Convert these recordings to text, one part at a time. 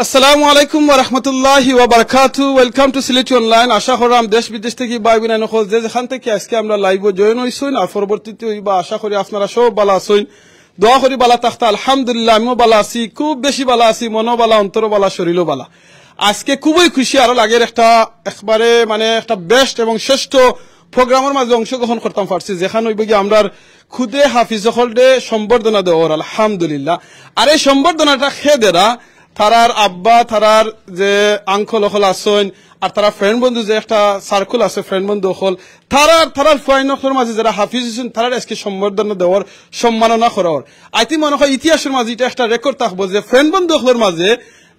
আসসালামু আলাইকুম ওয়া রাহমাতুল্লাহি ওয়া বারাকাতুহু। Welcome to Sylheti online. আশা করি দেশ বিদেশ থেকে ভাই বোন নকল যেখান থেকে আজকে আমরা লাইভে জয়েন হইছুন আর পরবর্তীতে হইবা আশা করি আপনারা সব ভালো আছেন। দোয়া করি ভালো থাকতে। আলহামদুলিল্লাহ আমিও ভালো আছি, খুব বেশি ভালো আছি, মনও ভালো, অন্তরও ভালো, শরীরও ভালো। আজকে খুবই খুশি আরো লাগের একবারে একটা বেস্ট এবং শ্রেষ্ঠ প্রোগ্রামের মাঝে অংশগ্রহণ করতাম পারছি, যেখানে হইব কি আমরা খুদে হাফিজ হলডে সম্বর্ধনা দেওয়ার আলহামদুলিল্লাহ। আর এই সম্বর্ধনাটা খেদেরা তারার আব্বা, তারার যে আঙ্কল হল আসেন, আর তারা ফ্রেন্ড বন্ধু যে একটা সার্কুল আছে ফ্রেন্ড বন্ধু হল, তারার ফ্রেন্ডের মাঝে যারা হাফিজ হয়েছেন তারা আজকে সম্বর্ধনা দেওয়ার, সম্মাননা করার। আইতি মনে হয় ইতিহাসের মাঝে এটা একটা রেকর্ড থাকবো যে ফ্রেন্ড বন্ধু হলের মাঝে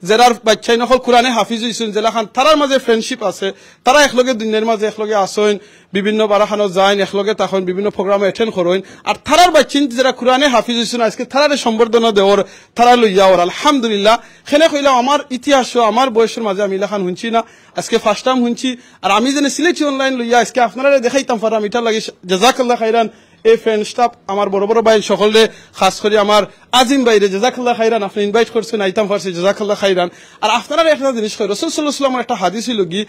যারা বাচ্চাই নকল কোরআনে হাফিজ হয়েছেন, যেখান তারার মাঝে ফ্রেন্ডশিপ আছে, তারা একলগে দুনিয়ার মাঝে একলগে আসেন, বিভিন্ন বারাখানো যায়, একলগে তখন বিভিন্ন প্রোগ্রামে অ্যাটেন্ড করেন। আর তারার বাচ্চিন যারা কোরআনে হাফিজ হয়েছেন আজকে তারারে সম্বর্ধনা দেওয়ার, তারা লইয়াওয়ার আলহামদুলিল্লাহ। সেনে কইলাম আমার ইতিহাস আমার বয়সের মাঝে আমি লেখান শুনছি না, আজকে ফার্স্ট টাইম শুনছি। আর আমি যেন সিলেটি অনলাইন লইয়া আজকে আপনারা দেখাইতাম পারাম, এটা লাগে জাযাকাল্লাহ খাইরান। এই ফ্রেন্ড স্টাফ আমার বড় বড় ভাই সকলে, খাস করে আমার আজিম ভাইরে জাযাকাল্লাহ খাইরান, আপনি ইনভাইট করছেন, আইতাম পারছি, জাযাকাল্লাহ খাইরান। আর আপনারা একটা জিনিস কই, রাসূল সাল্লাল্লাহু আলাইহি ওয়াসাল্লামের একটা হাদিস হইল কি,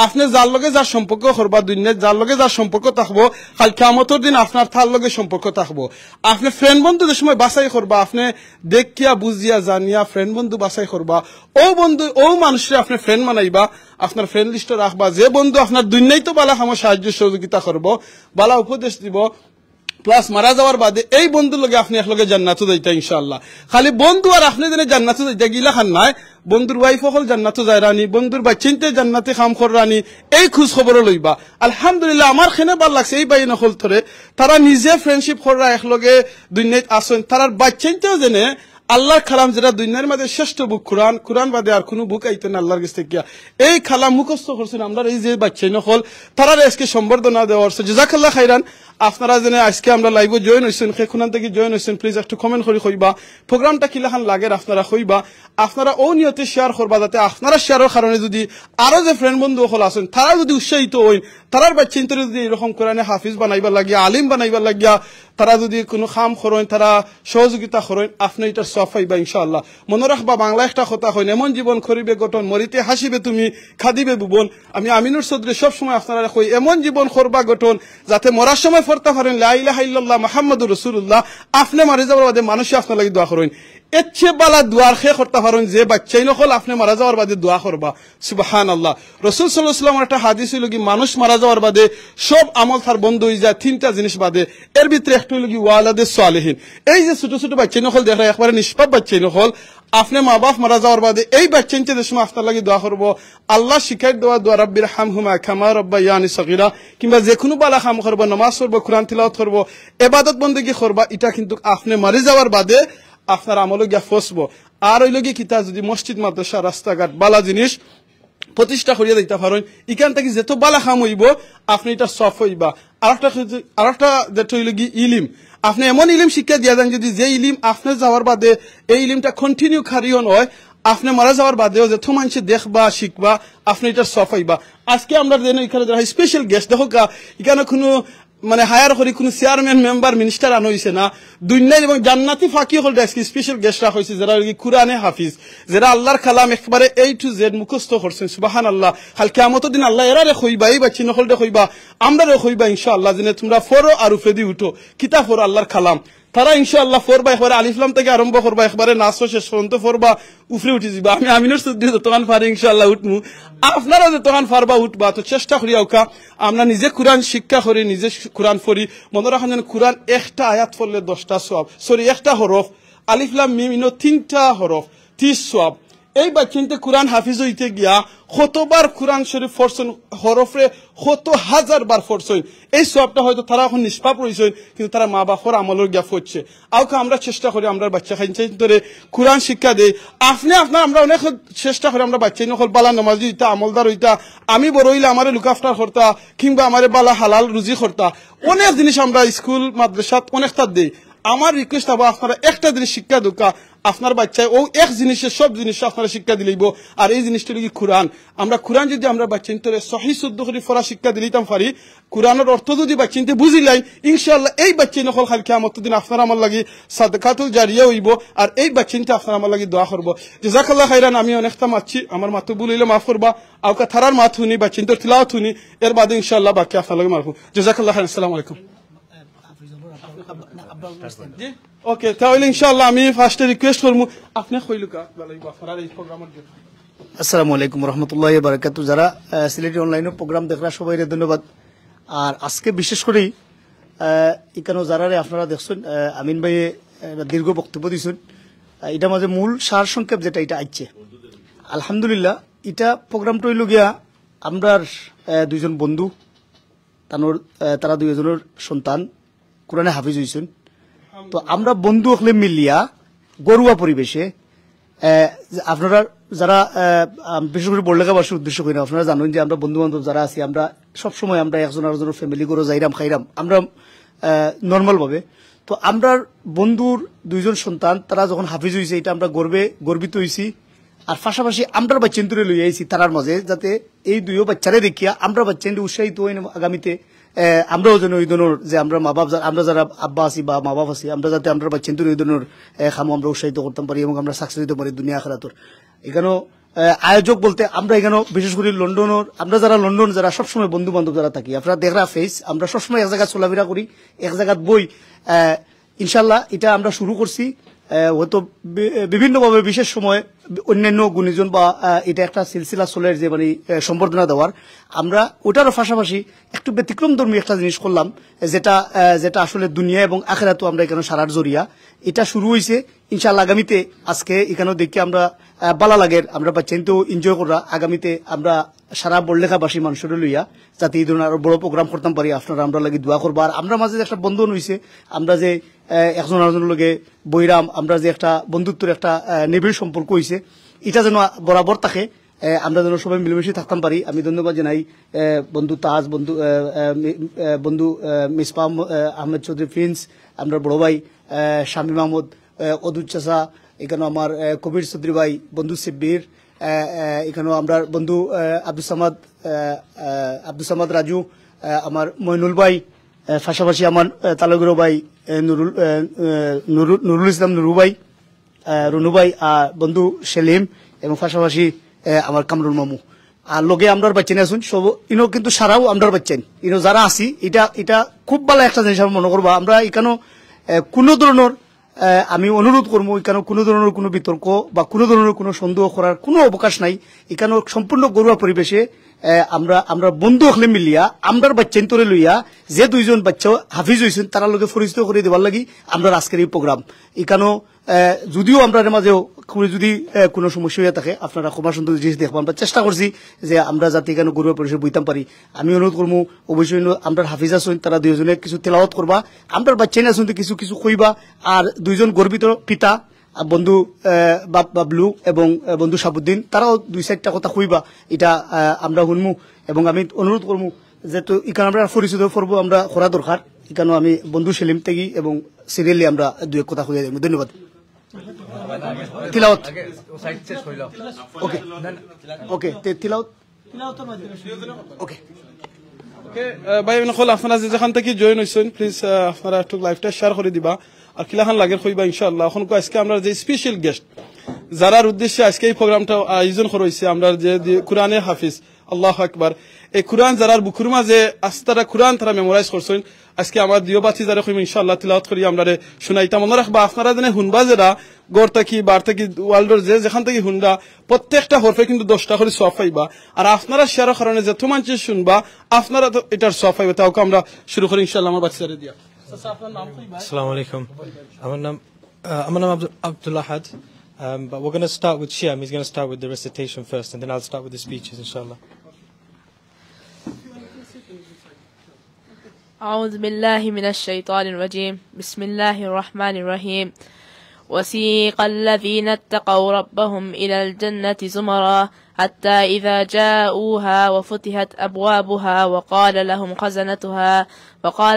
আপনি যার লগে যার সম্পর্ক করবা দুনিয়ায়, যার লগে যার সম্পর্ক থাকবো, কাল কিয়ামতের দিন আপনার তার লগে সম্পর্ক থাকবো। আপনি ফ্রেন্ড বন্ধু যে সময় বাছাই করবা, আপনি দেখিয়া বুঝিয়া জানিয়া ফ্রেন্ড বন্ধু বাছাই করবা। ও বন্ধু ও মানুষের আপনি ফ্রেন্ড বানাইবা, আপনার ফ্রেন্ড লিস্টে রাখবা। যে বন্ধু আপনার দুনিয়ায় তো বালা আমার সাহায্য সহযোগিতা করবো, বালা উপদেশ দিব, প্লাস মারা যাওয়ার বাদে এই বন্ধুর লগে আপনি একলগে জান্নাতে যাইতা ইনশাআল্লাহ। খালি বন্ধু আর আপনি যেন জান্নাতে যাইতা গিলা খান নাই, বন্ধুর ওয়াইফ হল জান্নাতে যায় রানি, বন্ধুর বাচ্চিনতে জান্নাতে কাম কর রানি, এই খোঁজ খবর লইবা। আলহামদুলিল্লাহ আমার খেনে ভাল লাগছে এই বাই নকল ধরে তারা নিজে ফ্রেন্ডশিপ করা একলগে দুনিয়াত আসেন, তারার বাচ্চিনতেও জেনে আল্লাহর কালাম যেটা দুনিয়ার মধ্যে শ্রেষ্ঠ বুক কোরআন, কোরআন বাদে আর কোনো বুক আইতো না আল্লাহর কাছ থেকে, এই কালাম মুখস্থ করছেন আমরা এই যে বাচ্চাই নকল, তারা আজকে সম্বর্ধনা দেওয়ার। জাযাকাল্লাহ খাইরান। আপনারা যেন আজকে আমরা লাইভে জয়েন হয়েছেন, সেখান থেকে জয়েন হয়েছেন, প্লিজ একটু কমেন্ট করে কইবা প্রোগ্রামটা কিলাখান লাগে, আপনারা কইবা, আপনারা ও নিয়তে শেয়ার করবা, যাতে আপনারা শেয়ারের কারণে যদি আরো যে ফ্রেন্ড বন্ধু হল আছেন তারা যদি উৎসাহিত হইন, তারার বাচ্চিন্তরে যদি এরকম কোরআনে হাফিজ বানাইবার লাগিয়া, আলিম বানাইবার লাগিয়া তারা যদি কোনো কাম করেন, তারা সহযোগিতা করেন, আপনি এটা সফ পাইবা ইনশাআল্লাহ। মনে রাখবা বাংলা একটা কথা হইন, এমন জীবন করিবে গঠন, মরিতে হাসিবে তুমি, খাদিবে ভুবন। আমি আমিনুর চৌধুরী সবসময় আপনারা কই এমন জীবন করবা গঠন যাতে মরার সময় পড়তে পারেন লা ইলাহা ইল্লাল্লাহ মুহাম্মাদুর রাসূলুল্লাহ। আপনি মারা যাওয়ার বাদে মানুষ আপনার লাগি দোয়া করেন, এর চেয়ে বালা দোয়ার খেয়ে করতে পারেন যে বাচ্চাই নকল আপনি মারা যাওয়ার বাদে দোয়া করবা। সুবহানাল্লাহ। রাসূল সাল্লাল্লাহু আলাইহি ওয়াসাল্লামের একটা হাদিস হইল কি, মানুষ মারা যাওয়ার বাদে সব আমল তার বন্ধ হয়ে যায় তিনটা জিনিস বাদে, এর ভিতরে একটা হইল কি ওয়ালাদে সালেহিন। এই যে ছোট ছোট বাচ্চাই নকল দেখা একবারে নিষ্পাপ বাচ্চাই নকল, আপনি মা বাপ মারা যাওয়ার বাদে এই বাচ্চাইতে যে সময় আপনার লাগি দোয়া করবো, আল্লাহ শিখাই দেওয়া দোয়া রাব্বির হামহুমা কামা রাব্বায়ানি সগীরা, কিংবা যে কোনো বালা কাম করবো, নামাজ পড়বো, কোরআন তিলাওয়াত করবো, ইবাদত বন্দেগী করবা, এটা কিন্তু আপনি মারি যাওয়ার বাদে আপনার আমলে গিয়া ফসবো। আর ওই লগে কিতা যদি মসজিদ মাদ্রাসা রাস্তাঘাট বালা জিনিস প্রতিষ্ঠা করিয়া দিতে পারেন, এখান থেকে যেত বালা খাম হইব আপনি এটা সফ হইবা। আর একটা যেটা হইল গিয়ে ইলিম, আপনি এমন ইলিম শিক্ষা দিয়া দেন যদি যে ইলিম আপনি যাওয়ার বাদে এই ইলিমটা কন্টিনিউ খারিয়ন হয়, আপনি মারা যাওয়ার বাদেও যে মানুষ দেখবা শিখবা, আপনি এটা সফ হইবা। আজকে আমরা এখানে যারা স্পেশাল গেস্ট দেখো, এখানে কোনো মানে হায়ার করি কোনো চেয়ারম্যান মেম্বার মিনিস্টার আনা হয়েছে না, দুনিয়ায় এবং জান্নাতি ফাঁকি হল আজকে স্পেশাল গেস্ট রাখা হয়েছে যারা কোরআনে হাফিজ, যারা আল্লাহর কালাম একবারে A to Z মুখস্থ করছেন। সুবহানাল্লাহ। কাল কিয়ামতের দিন আল্লাহ এরারে কইবা, এই বাচ্চি নকলটা কইবা, আমরারে কইবা ইনশাআল্লাহ যে তোমরা ফরো আর উফেদি উঠো, কিতাব ফরো আল্লাহর কালাম। তারা ইনশাআল্লাহ ফরবা, একবারে আলিফলাম থেকে আরম্ভ করবা, একবারে নাচো শেষ পর্যন্ত ফরবা, উফরে উঠে যাবা। আমি আমিনুর চৌধুরী যতক্ষণ পারি ইনশাআল্লাহ উঠমু, আপনারা যতক্ষণ পারবা উঠবা। তো চেষ্টা করি আউকা আমরা নিজে কোরআন শিক্ষা করি, নিজে কোরআন পড়ি। মনে রাখেন যেন কোরআন একটা আয়াত পড়লে 10টা সওয়াব, সরি একটা হরফ, আলিফলাম মিম ইনো 3টা হরফ 30 সওয়াব। এই বাচ্চিনতে কোরআন হাফিজ হইতে গিয়া কতবার কোরআন শরীফ পড়ছেন, হরফে কত হাজার বার পড়ছেন, এই সবটা হয়তো তারা এখন নিষ্পাপ রয়েছেন, কিন্তু তারা মা বাপর আমলের গিয়া পড়ছে। আউকে আমরা চেষ্টা করি আমরা বাচ্চা খাইছে ধরে কোরআন শিক্ষা দেই, আমরা অনেক চেষ্টা করি আমরা বাচ্চাই নকল বালা নামাজি হইতা, আমলদার হইতা, আমি বড় হইলে আমার লুক আফটার করতা, কিংবা আমার বালা হালাল রুজি করতা, অনেক জিনিস আমরা স্কুল মাদ্রাসাত অনেকটা দেই। আমার রিকোয়েস্ট হবো আপনারা একটা জিনিস শিক্ষা দোকা আপনার বাচ্চায় ও এক জিনিসের সব জিনিস আপনারা শিক্ষা দিলেইব আর এই জিনিসটা কি কোরআন আমরা কোরআন যদি আমরা বাচ্চান্তরে সহি শুদ্ধ করে পড়া শিক্ষা দিলাম পারি কোরআনের অর্থ যদি বাচ্চাতে বুঝিলাই ইনশাআল্লাহ এই বাচ্চা নকল খাল কিয়ামত দিন আপনারা আমার লাগি সাদকাতুল জারিয়া হইব আর এই বাচ্চাতে আপনারা আমার লাগি দোয়া করব জাযাকাল্লাহ খাইরান আমি অনেকটা মাছি আমার মাতু বলিলে মাফ করবা আউকা থারার মাত হুনি বাচ্চান্তর তিলাওয়াত হুনি এর বাদে ইনশাআল্লাহ বাকি আপনারা লাগি মারফু জাযাকাল্লাহ খাইরান আসসালামু আলাইকুম জি ওকে তাহলে ইনশাআল্লাহ আমি ফার্স্টে রিকোয়েস্ট করমু আপনি কইলুকা বলাইবা আপনারা এই প্রোগ্রামের জন্য আসসালামু আলাইকুম রহমতুল্লাহি ওয়া বারাকাতুহু যারা সিলেটি অনলাইনে প্রোগ্রাম দেখরা সবাইকে ধন্যবাদ আর আজকে বিশেষ করে এখানে যারা আপনারা দেখছেন আমিন ভাই দীর্ঘ বক্তব্য দিয়েছেন এটা মাঝে মূল সার সংক্ষেপ যেটা এটা আইছে আলহামদুলিল্লাহ এটা প্রোগ্রামটা হইল গিয়া আমরার দুইজন বন্ধু তারা দুইজনের সন্তান কোরআনে হাফিজ হইছেন তো আমরা বন্ধু হলে মিলিয়া গরুয়া পরিবেশে আপনারা যারা বিশেষ করে বড়লেখাবাসীর উদ্দেশ্য করি না আপনারা জানেন যে আমরা বন্ধু বান্ধব যারা আছি আমরা সবসময় আমরা একজন আরেকজনের ফ্যামিলি করে যাইরাম খাইরাম আমরা নর্মাল ভাবে তো আমরা বন্ধুর দুইজন সন্তান তারা যখন হাফিজ হয়েছে এটা আমরা গর্বিত হয়েছি আর পাশাপাশি আমরা বাচ্চান্তরে লই আইছি তারার মাঝে যাতে এই দুইও বাচ্চারে দেখিয়া আমরা বাচ্চান্তে উৎসাহিত হই আগামীতে আমরাও যেন ওই ধরনের যে আমরা মা বাপ আমরা যারা আব্বা আছি বা মা বাপ আছি আমরা যাতে আমরা বাচ্চান্তরে ওই ধরনের খামো আমরা উৎসাহিত করতাম পারি এবং আমরা সাকসেস হতে পারি দুনিয়া আখিরাতের এখানেও আয়োজক বলতে আমরা এখানে বিশেষ করে লন্ডনের আমরা যারা লন্ডন যারা সবসময় বন্ধু বান্ধব যারা থাকি আপনারা দেখরা ফেস আমরা সবসময় এক জায়গায় চলাফেরা করি এক জায়গায় বই ইনশাল্লাহ এটা আমরা শুরু করছি হয়তো বিভিন্নভাবে বিশেষ সময় অন্যান্য গুণীজন বা এটা একটা সিলসিলা চলের যে মানে সম্বর্ধনা দেওয়ার আমরা ওটারও পাশাপাশি একটু ব্যতিক্রম ধর্মী একটা জিনিস করলাম যেটা আসলে দুনিয়া এবং আখিরাতেও আমরা এখানে সারার জরিয়া এটা শুরু হয়েছে ইনশাআল্লাহ আগামীতে আজকে এখানেও দেখি আমরা বালা লাগের আমরা বাচ্চাইতেও এনজয় করা আগামীতে আমরা সারা বড়লেখাবাসী মানুষের লইয়া যাতে এই ধরনের আরো বড় প্রোগ্রাম করতাম পারি আপনারা আমরা লাগি দোয়া করবো আর আমরা মাঝে একটা বন্ধন হয়েছে আমরা যে একজন আরেকজনের লগে বৈরাম আমরা যে একটা বন্ধুত্বের একটা নিবিড় সম্পর্ক হয়েছে এটা যেন বরাবর থাকে আমরা যেন সবাই মিলেমিশে থাকতাম পারি আমি ধন্যবাদ জানাই বন্ধু তাজ বন্ধু মিসপা আহমেদ চৌধুরী প্রিন্স আমরা বড় ভাই শামীম আহমদ অদুল চাচা এখানে আমার কবির চৌধুরী ভাই বন্ধু শিব্বির এখানেও আমরা বন্ধু আব্দুল সামাদ রাজু আমার মইনুল ভাই পাশাপাশি আমার তালুগুরো ভাই নুরুল ইসলাম নুরু ভাই রুনু ভাই বন্ধু সেলিম এবং পাশাপাশি আমার কামরুল মামু আর লগে আমরার বাচ্চা নিয়ে আসুন সব ইনো কিন্তু সারাও আমরার বাচ্চা ইনো যারা আছি এটা খুব ভালো একটা জিনিস আমি মনে করবো আমরা এখানেও কোনো ধরনের আমি অনুরোধ করবো এখানে কোনো ধরনের কোনো বিতর্ক বা কোনো ধরনের কোনো সন্দেহ করার কোনো অবকাশ নাই এখানে সম্পূর্ণ ঘরোয়া পরিবেশে আমরা বন্ধু হলে মিলিয়া আমরার বাচ্চান্তরে লইয়া যে দুইজন বাচ্চা হাফিজ হয়েছেন তারা লোকে পরিচিত করে দেওয়ার লাগি আমরা আজকের এই প্রোগ্রাম এখানেও যদিও আমরা মাঝেও যদি কোনো সমস্যা হয়ে থাকে আপনারা ক্ষমা সুন্দর জিনিস দেখবো আমরা চেষ্টা করছি যে আমরা যাতে এখানে ঘরোয়া পরিবেশে বইতাম পারি আমি অনুরোধ করবো অবশ্যই আমরা হাফিজ আসুন তারা দুইজনে কিছু তেলাওয়াত করবা আমরা বাচ্চাই আসুন কিছু কিছু কইবা আর দুইজন গর্বিত পিতা বন্ধু বাবলু এবং বন্ধু সাবুদ্দিন তারাও দুই চারটা কথা কইবা এটা আমরা শুনমু এবং আমি অনুরোধ করবো যেহেতু এখানে আমরা পরিচিত করবো আমরা করা দরকার এখানেও আমি বন্ধু সেলিম থেকে এবং সিরিয়ালি আমরা দুই এক কথা কইয়া দেব ধন্যবাদ তিলাওয়াত ওকে ওকে তিলাওয়াত ওকে ভাই নকল আপনারা যেখান থেকে জয়েন হয়েছেন প্লিজ আপনারা একটু লাইভটা শেয়ার করে দিবা আর কিলাখান লাগের কইবা ইনশাআল্লাহ এখন আজকে আমরা যে স্পেশাল গেস্ট যারার উদ্দেশ্যে আজকে এই প্রোগ্রামটা আয়োজন করা হয়েছে আমরা যে কোরআনে হাফিজ আল্লাহু আকবার এই কোরআন যারার বুকুর মাঝে আস্তারা কোরআন তারা মেমোরাইজ করছেন আজকে আমার দিও বাতি যারা কইম ইনশাআল্লাহ তিলাওয়াত করি আমরা শুনাইতাম মনে রাখবা আপনারা জানে হুনবা যারা গড় থাকি বার থাকি ওয়ার্ল্ডের যেখান থেকে হুনবা প্রত্যেকটা হরফে কিন্তু 10টা করে সওয়াব পাইবা আর আপনারা শেয়ারের কারণে যত মানুষ শুনবা আপনারা তো এটার সওয়াব পাইবা তাও আমরা শুরু করি ইনশাআল্লাহ আমার বাচ্চারে দিয়া Assalamu alaikum. আমার নাম Abdullah Had. But we're going to start with Shyam. He's going to start with the recitation first, and then I'll start with the speeches, inshallah. أعوذ بالله من الشيطان الرجيم. بسم الله الرحمن الرحيم. وسيق الذين اتقوا ربهم إلى الجنة زمرا حتى إذا جاءوها وفتحت أبوابها وقال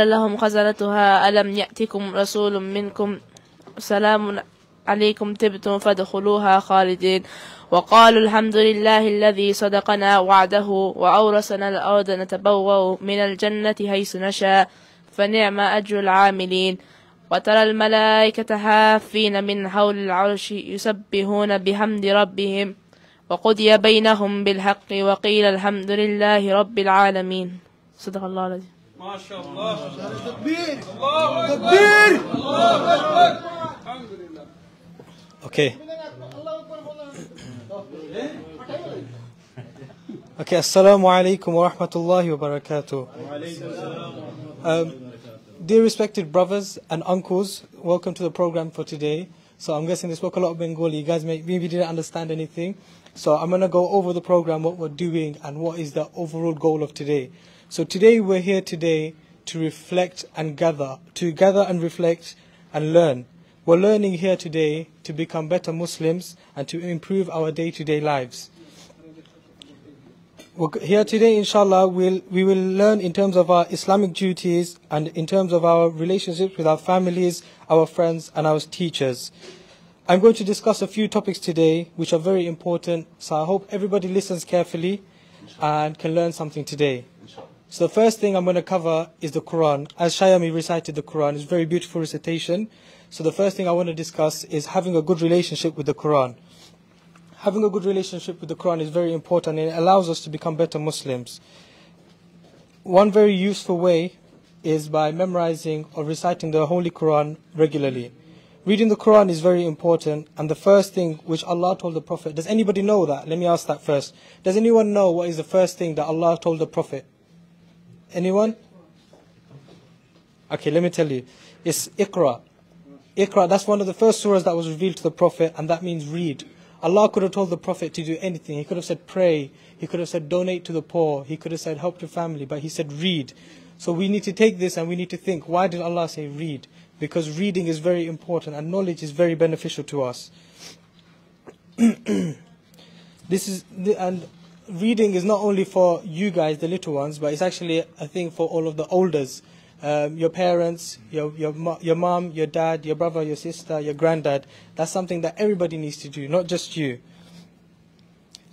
لهم خزنتها ألم يأتكم رسول منكم سلام عليكم تبتم فادخلوها خالدين وقالوا الحمد لله الذي صدقنا وعده وأورثنا الأرض نتبوأ من الجنة حيث نشاء فنعم أجر العاملين وترى الملائكة حافين من حول العرش يسبحون بحمد ربهم وقضي بينهم بالحق وقيل الحمد لله رب العالمين. صدق الله العظيم. ما شاء الله. تكبير. الله تكبير. الحمد لله. Okay. Okay, assalamu alaikum wa rahmatullahi wa barakatuh. Dear respected brothers and uncles, welcome to the program for today. So I'm guessing they spoke a lot of Bengali. You guys maybe didn't understand anything. So I'm going to go over the program, what we're doing, and what is the overall goal of today. So today we're here today to reflect and gather and reflect and learn. We're learning here today to become better Muslims and to improve our day-to-day lives. Here today, inshallah, we will learn in terms of our Islamic duties and in terms of our relationships with our families, our friends, and our teachers. I'm going to discuss a few topics today which are very important, so I hope everybody listens carefully and can learn something today. So the first thing I'm going to cover is the Quran. As Shayami recited the Quran, it's a very beautiful recitation. So the first thing I want to discuss is having a good relationship with the Quran. Having a good relationship with the Quran is very important and it allows us to become better Muslims. One very useful way is by memorizing or reciting the Holy Quran regularly. Reading the Quran is very important, and the first thing which Allah told the Prophet, does anybody know that? Let me ask that first. Does anyone know what is the first thing that Allah told the Prophet? Anyone? Okay, let me tell you. It's Iqra. Iqra, that's one of the first surahs that was revealed to the Prophet, and that means read. Allah could have told the Prophet to do anything. He could have said pray. He could have said donate to the poor. He could have said help your family. But He said read. So we need to take this and we need to think, why did Allah say read? Because reading is very important and knowledge is very beneficial to us. And reading is not only for you guys, the little ones, but it's actually a thing for all of the elders. Your parents, your mom, your dad, your brother, your sister, your granddad. That's something that everybody needs to do, not just you.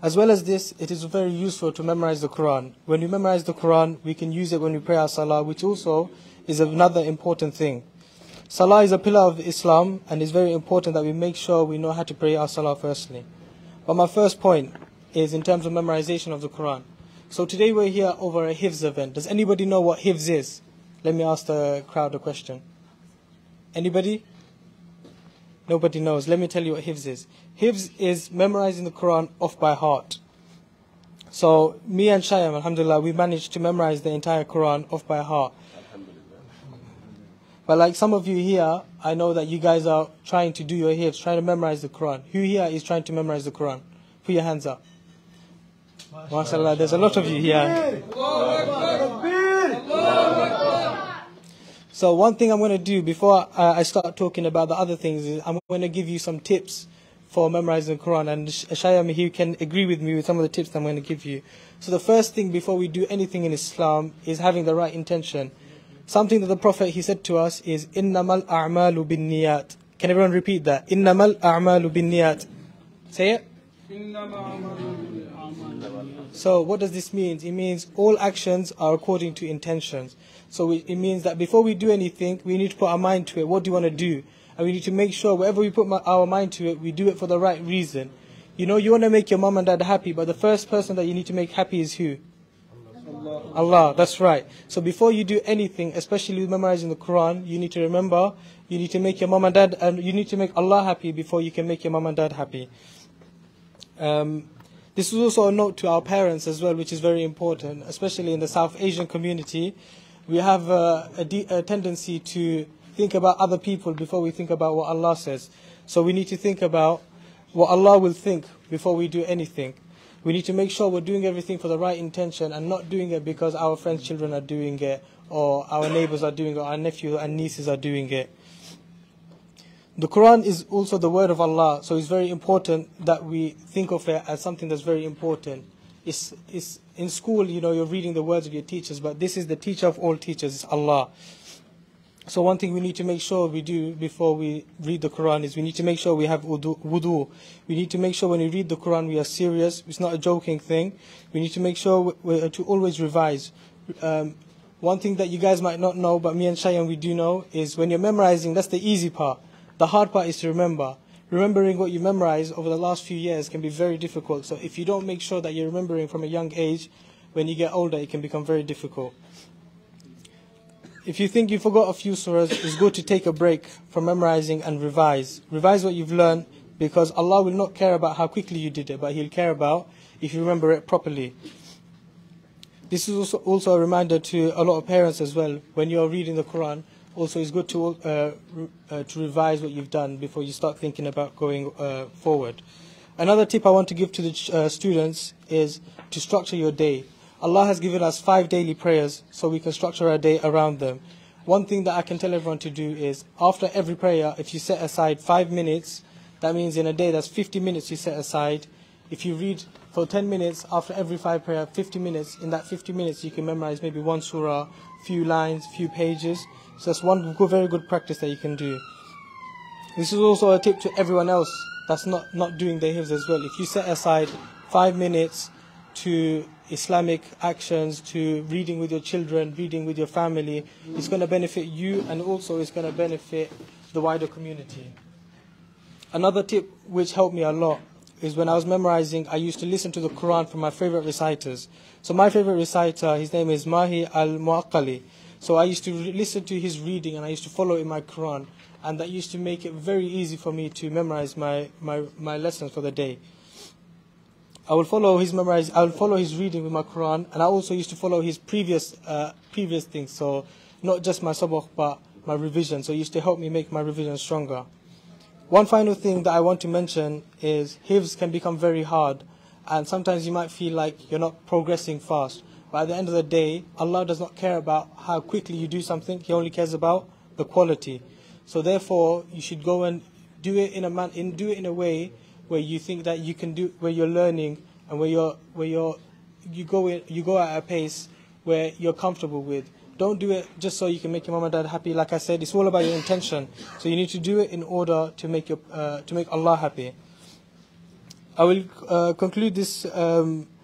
As well as this, it is very useful to memorize the Quran. When we memorize the Quran, we can use it when we pray our salah, which also is another important thing. Salah is a pillar of Islam, and it's very important that we make sure we know how to pray our salah firstly. But my first point is in terms of memorization of the Quran. So today we're here over a Hifz event. Does anybody know what Hifz is? Let me ask the crowd a question. Anybody? Nobody knows. Let me tell you what Hifz is. Hifz is memorizing the Quran off by heart. So me and Shayam, alhamdulillah, we managed to memorize the entire Quran off by heart. But like some of you here, I know that you guys are trying to do your Hifz, trying to memorize the Quran. Who here is trying to memorize the Quran? Put your hands up. MashaAllah, there's a lot of you here. So one thing I'm going to do before I start talking about the other things is I'm going to give you some tips for memorizing the Quran. And Shayam, he can agree with me with some of the tips that I'm going to give you. So the first thing before we do anything in Islam is having the right intention. Something that the Prophet, he said to us is, إِنَّمَا الْأَعْمَالُ بِالنِّيَّاتِ. Can everyone repeat that? إِنَّمَا الْأَعْمَالُ بِالنِّيَّاتِ. Say it. So what does this mean? It means all actions are according to intentions. So it means that before we do anything, we need to put our mind to it. What do you want to do? And we need to make sure wherever we put our mind to it, we do it for the right reason. You know, you want to make your mom and dad happy, but the first person that you need to make happy is who? Allah, that's right. So before you do anything, especially with memorizing the Quran, you need to remember, you need to make your mom and dad, and you need to make Allah happy before you can make your mom and dad happy. This is also a note to our parents as well, which is very important, especially in the South Asian community. We have a tendency to think about other people before we think about what Allah says. So we need to think about what Allah will think before we do anything. We need to make sure we're doing everything for the right intention and not doing it because our friends' children are doing it, or our neighbors are doing it, or our nephews and nieces are doing it. The Quran is also the word of Allah, so it's very important that we think of it as something that's very important. It's in school, you're reading the words of your teachers, but this is the teacher of all teachers, it's Allah. So one thing we need to make sure we do before we read the Quran is we need to make sure we have wudu. We need to make sure when we read the Quran we are serious. It's not a joking thing. We need to make sure to always revise. One thing that you guys might not know, but me and Shayan we do know, is when you're memorizing, that's the easy part. The hard part is to remember. Remembering what you memorized over the last few years can be very difficult. So if you don't make sure that you're remembering from a young age, when you get older it can become very difficult. If you think you forgot a few surahs, it's good to take a break from memorizing and revise. Revise what you've learned, because Allah will not care about how quickly you did it, but He'll care about if you remember it properly. This is also a reminder to a lot of parents as well. When you're reading the Quran, also it's good to revise what you've done before you start thinking about going forward. Another tip I want to give to the students is to structure your day. Allah has given us 5 daily prayers so we can structure our day around them. One thing that I can tell everyone to do is after every prayer, if you set aside 5 minutes, that means in a day that's 50 minutes you set aside. If you read for 10 minutes after every 5 prayer, 50 minutes, in that 50 minutes you can memorize maybe one surah, few lines, few pages. So that's one very good practice that you can do. This is also a tip to everyone else that's not doing their hifz as well. If you set aside 5 minutes to Islamic actions, to reading with your children, reading with your family, it's going to benefit you and also it's going to benefit the wider community. Another tip which helped me a lot is when I was memorizing, I used to listen to the Quran from my favorite reciters. So my favorite reciter, his name is Mahi al-Muaqqali. So I used to listen to his reading and I used to follow in my Quran, and that used to make it very easy for me to memorize my lessons for the day. I will follow his reading with my Quran, and I also used to follow his previous things. So not just my sabah, but my revision. So it used to help me make my revision stronger. One final thing that I want to mention is hifz can become very hard, and sometimes you might feel like you're not progressing fast. But at the end of the day, Allah does not care about how quickly you do something. He only cares about the quality. So therefore, you should go and do it in a way where you think that you can do, where you're learning and where you go at a pace where you're comfortable with. Don't do it just so you can make your mom and dad happy. Like I said, it's all about your intention. So you need to do it in order to make Allah happy. I will conclude this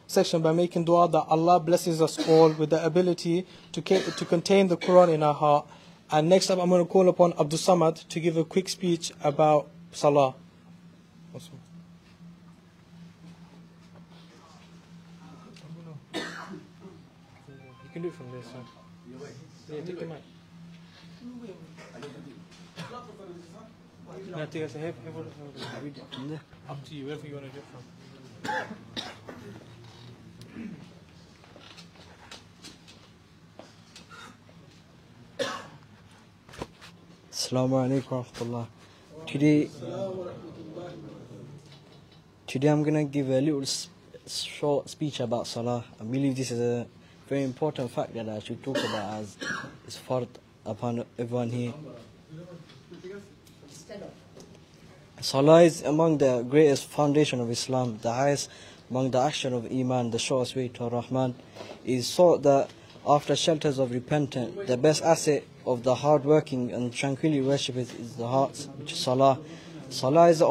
section by making dua that Allah blesses us all with the ability to contain the Quran in our heart. And next up, I'm going to call upon Abdul Samad to give a quick speech about Salah. Awesome. You can do it from there, sir. Yeah, take the mic. No, take us ahead. Up to you, wherever you want to do it from. Assalamu alaikum wa rahmatullah. Today I'm going to give a little short speech about Salah. I believe this is a very important fact that I should talk about, as it's fard upon everyone here. Salah is among the greatest foundation of Islam, the highest among the action of Iman, the shortest way to Ar-Rahman. It is sought that after shelters of repentance, the best asset of the hard-working and tranquilly worshippers is the heart, which is Salah. Salah is the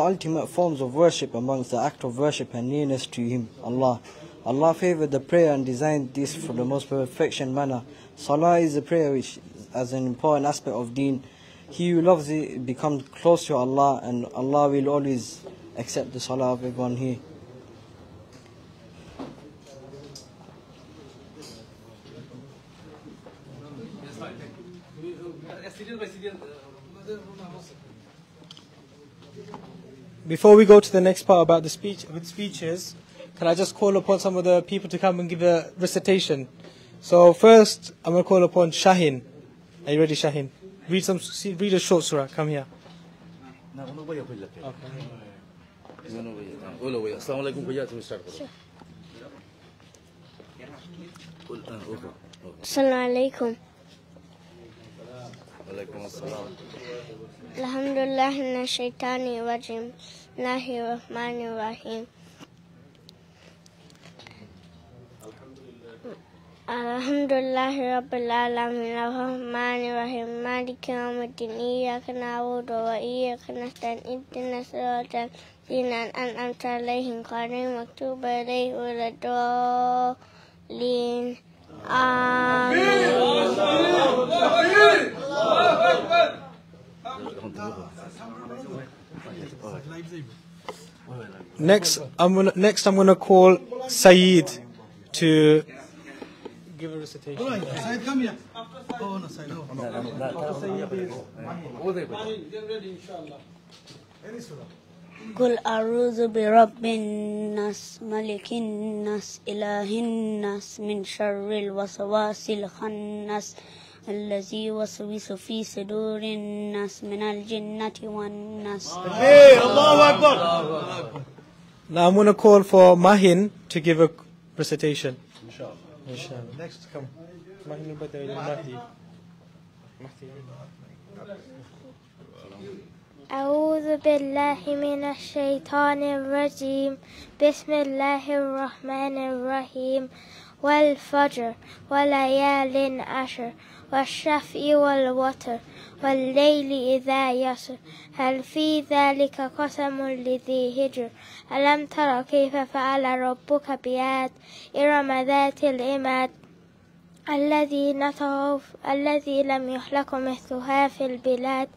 ultimate forms of worship amongst the act of worship and nearness to Him, Allah. Allah favored the prayer and designed this for the most perfection manner. Salah is a prayer which, as an important aspect of deen, he who loves it becomes close to Allah, and Allah will always accept the salah of everyone here. Before we go to the next part about the speeches, can I just call upon some of the people to come and give a recitation? So first, I'm going to call upon Shahin. Are you ready, Shahin? Read a short surah. Come here. Assalamu alaikum. الحمد لله من الشيطان الرجيم بسم الله الرحمن الرحيم الحمد لله رب العالمين الرحمن الرحيم مالك يوم الدين إياك نعبد وإياك نستعين اهدنا الصراط الذين أنعمت عليهم غير المغضوب عليهم ولا الضالين آمين. Next, I'm gonna call Saeed to give a recitation. Said, come here. Oh, no, Said. قل أعوذ برب الناس ملك الناس إله الناس من شر الوسواس الخناس الذي يوسوس في صدور الناس من الجنة والناس. Hey, Allahu Akbar. Now I'm gonna call for Mahin to give a recitation. Inshallah. Next, come. Mahin al-Badawi al-Mahdi. أعوذ بالله من الشيطان الرجيم بسم الله الرحمن الرحيم والفجر وليال عشر والشفع والوتر والليل إذا يسر هل في ذلك قسم لذي هجر ألم تر كيف فعل ربك بعاد إرم ذات العماد الذي لم يخلق مثلها في البلاد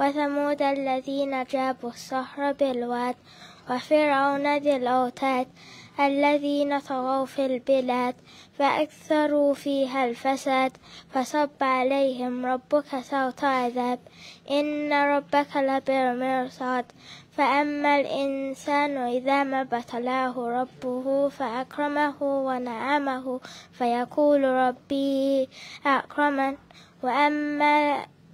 وثمود الذين جابوا الصخر بالواد وفرعون ذي الأوتاد الذين طغوا في البلاد فأكثروا فيها الفساد فصب عليهم ربك سوط عذاب إن ربك لبالمرصاد فأما الإنسان إذا ما ابتلاه ربه فأكرمه ونعمه فيقول ربي أكرمن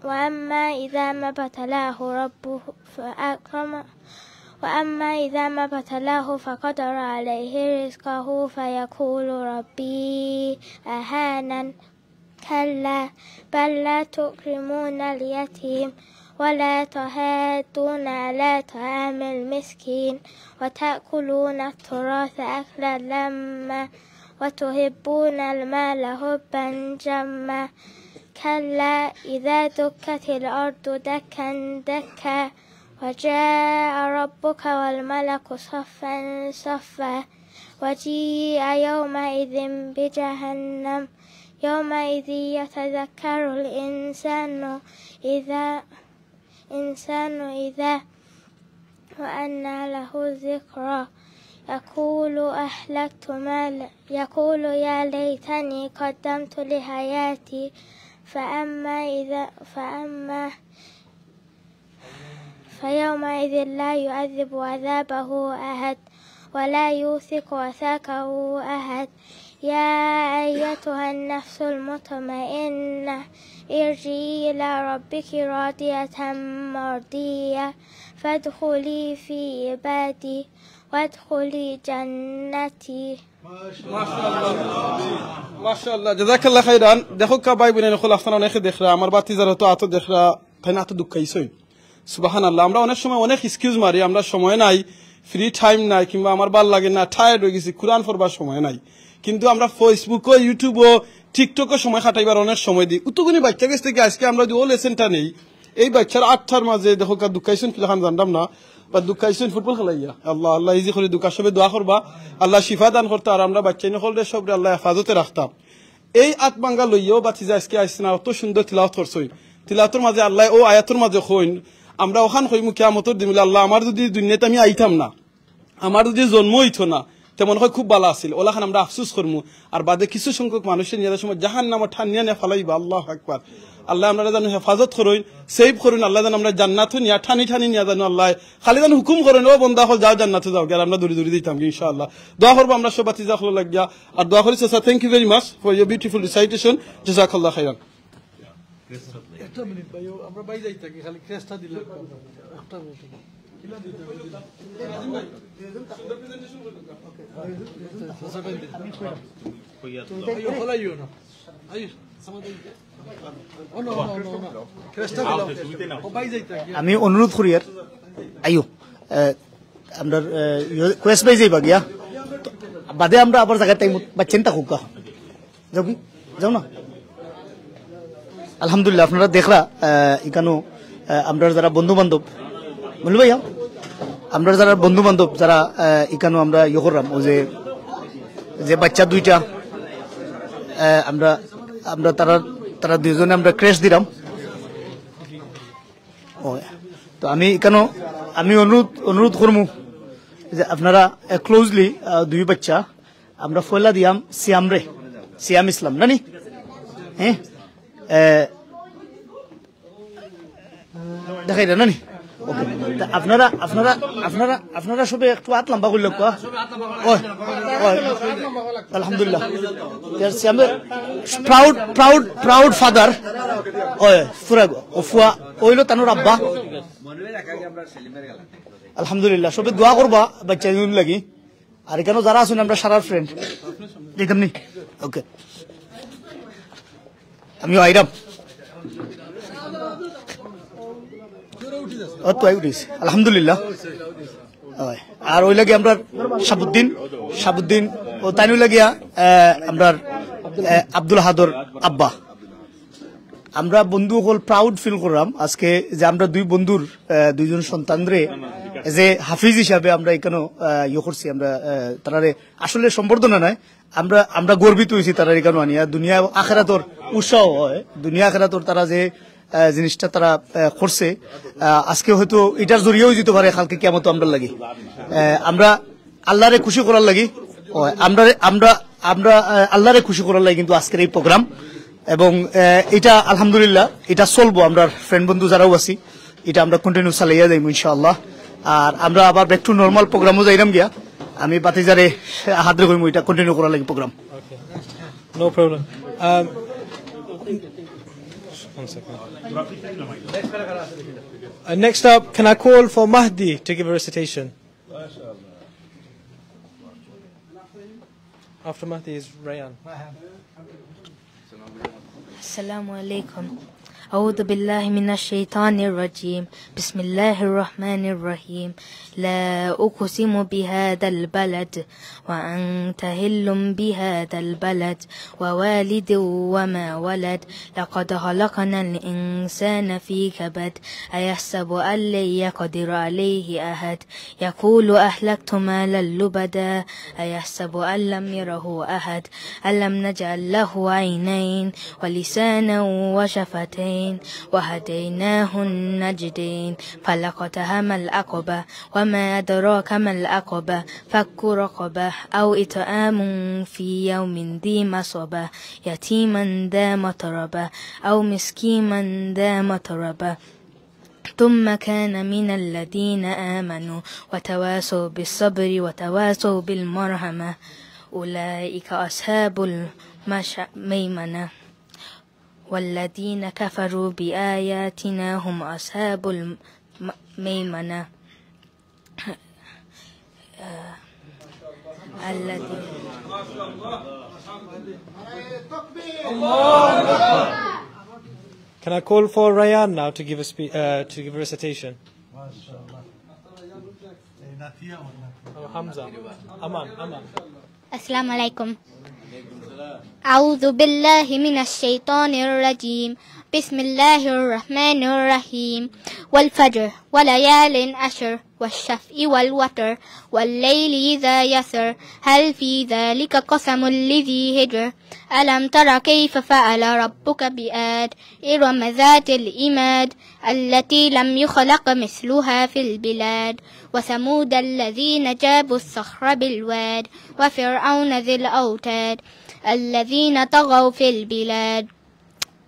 وأما إذا ما ابتلاه ربه فأكرمه وأما إذا ما ابتلاه فقدر عليه رزقه فيقول ربي أهانن كلا بل لا تكرمون اليتيم ولا تحاضون على طعام المسكين وتأكلون التراث أكلا لما وتحبون المال حبا جما كلا إذا دكت الأرض دكا دكا وجاء ربك والملك صفا صفا وجيء يومئذ بجهنم يومئذ يتذكر الإنسان إذا وأنى له الذكرى يقول يا ليتني قدمت لحياتي فيومئذ لا يعذب عذابه أحد ولا يوثق وثاقه أحد يا أيتها النفس المطمئنة ارجعي إلى ربك راضية مرضية فادخلي في عبادي وادخلي جنتي. মাশাআল্লাহ জাযাকাল্লাহ খাইরান। দেখো কা ভাই বোনের খোলা আফসানা অনেক দেখরা আমার বাতি যারা তো আত দেখরা তাই না তো দুঃখাইছই সুবহানাল্লাহ। আমরা অনেক সময় অনেক এক্সকিউজ মারি, আমরা সময় নাই, ফ্রি টাইম নাই, কিংবা আমার ভাল লাগে না, টায়ার্ড হয়ে গেছি, কুরআন পড়বার সময় নাই, কিন্তু আমরা ফেসবুক ও ইউটিউব ও টিকটক ও সময় কাটাইবার অনেক সময় দিই। উত্তগুনি বাচ্চা কাছ থেকে আজকে আমরা যে ও লেসেনটা নেই, এই বাচ্চার 8টার মাঝে দেখো কা দুঃখাইছেন ফিলহান জানতাম না বা দুঃখাইছেন ফুটবল খেলাইয়া। আল্লাহ আল্লাহ ইজি করে দুঃখা সবে দোয়া করবা, আল্লাহ শিফা দান করতে, আর আমরা বাচ্চা নকলরে সবরে আল্লাহ হেফাজতে রাখতাম। এই আতমাঙ্গা লইয়াও বাচ্চা আজকে আসছে না, অত সুন্দর তিলাওয়াত করছই। তিলাওয়াতের মাঝে আল্লাহ ও আয়াতের মাঝে কইন আমরা ওখান কইমু কিয়ামতের দিন আল্লাহ আমার যদি দুনিয়াতে আমি আইতাম না, আমার যদি জন্ম হইতো না, তেমন হয় খুব ভালো আছিল, ওলাখান আমরা আফসুস করমু। আর বাদে কিছু সংখ্যক মানুষের নিয়ে সময় জাহান্নামে ঠান্নিয়া নিয়ে ফালাইবা। আল্লাহু আকবার। আল্লাহ আমরা যেন হেফাজত করুন, সেভ করুন, আল্লাহ যেন আমরা জান্নাতও নিয়া ঠানি ঠানি নিয়া জানো, আল্লাহ খালি যেন হুকুম করেন ও বন্দা হল যাও জান্নাতে যাও, আর আমরা দূরে দূরে দিতাম ইনশাআল্লাহ। দোয়া করবো আমরা সব বাতিজা হলো লাগিয়া, আর দোয়া করি sir thank you very much for your beautiful recitation, জাযাকাল্লাহ খাইরান। একটা মিনিট ভাই, আমরা বাই যাই থাকি, খালি ক্রেস্টটা দিলে একটা মিনিট আমি অনুরোধ করি আর আইও আমরা কোয়েস বাই যাইবা গিয়া বাদে আমরা আবার জায়গায় টাইম বা চিন্তা হোক যাও কি যাও না আলহামদুলিল্লাহ আপনারা দেখরা এখানেও আমরা যারা বন্ধু বান্ধব বলু ভাইয়া আমরা যারা বন্ধু বান্ধব যারা এখানেও আমরা ইয়ে করলাম ও যে বাচ্চা দুইটা আমরা আমরা তারা দুইজনে আমরা ক্রেশ দিলাম ও তো আমি এখানেও আমি অনুরোধ করবো যে আপনারা ক্লোজলি দুই বাচ্চা আমরা ফয়লা দিয়াম সিয়াম ইসলাম নানি হ্যাঁ দেখাই না নানি ওকে আপনারা আপনারা আপনারা আপনারা সবে একটু হাত লম্বা করলে আলহামদুলিল্লাহ সিয়ামের প্রাউড ফাদার ফুরা ফুয়া ওইলো তানোর আব্বা আলহামদুলিল্লাহ সবে দোয়া করবা বাচ্চা লাগি আর এখানে যারা আছেন আমরা সারার ফ্রেন্ড দেখতাম নি ওকে আমিও আইরাম আলহামদুলিল্লাহ আর ওই লাগে আমরা সাবুদ্দিন ও তাই লাগিয়া আমরা আব্দুল হাদর আব্বা আমরা বন্ধু হল প্রাউড ফিল করলাম আজকে যে আমরা দুই বন্ধুর দুইজন সন্তানরে যে হাফিজ হিসাবে আমরা এখানে ইয়ে করছি আমরা তারারে আসলে সম্বর্ধনা নয় আমরা গর্বিত হয়েছি তারা এখানে আনিয়া দুনিয়া আখেরাতর উৎসাহ হয় দুনিয়া আখেরাতর তারা যে জিনিসটা তারা করছে আজকে হয়তো এটার জড়িয়েও যেতে পারে কালকে কিয়ামত আমরা লাগি আমরা আল্লাহরে খুশি করার লাগি আমরা আল্লাহরে খুশি করার লাগি কিন্তু আজকের এই প্রোগ্রাম এবং এটা আলহামদুলিল্লাহ এটা চলবো আমরা ফ্রেন্ড বন্ধু যারাও আছি এটা আমরা কন্টিনিউ চালাইয়া যাইব ইনশাআল্লাহ আর আমরা আবার ব্যাক টু নর্মাল প্রোগ্রামও যাইরাম গিয়া আমি বাতিজারে হাতরে কইমু এটা কন্টিনিউ করার লাগি programme no problem one second next up can I call for Mahdi to give a recitation after Mahdi is Rayan Assalamu alaikum. أعوذ بالله من الشيطان الرجيم بسم الله الرحمن الرحيم لا أقسم بهذا البلد وأنت هل بهذا البلد ووالد وما ولد لقد خلقنا الإنسان في كبد أيحسب أن لن يقدر عليه أحد يقول أهلكت مالا لبدا أيحسب أن لم يره أحد ألم نجعل له عينين ولسانا وشفتين وهديناه النجدين فلقتهم العقبة وما أدراك ما العقبة فك رقبة أو إطعام في يوم ذي مسغبة يتيما ذا متربة أو مسكينا ذا متربة ثم كان من الذين آمنوا وتواصوا بالصبر وتواصوا بالمرحمة أولئك أصحاب الميمنة والذين كفروا بآياتنا هم أصحاب الميمنة Can I call for Rayan now to give a recitation? Oh, Hamza. Aman. Assalamu alaikum. أعوذ بالله من الشيطان الرجيم بسم الله الرحمن الرحيم والفجر وليال عشر والشفع والوتر والليل إذا يسر هل في ذلك قسم لذي هجر ألم تر كيف فعل ربك بآد إرم ذات الإماد التي لم يخلق مثلها في البلاد وثمود الذين جابوا الصخر بالواد وفرعون ذي الأوتاد الذين طغوا في البلاد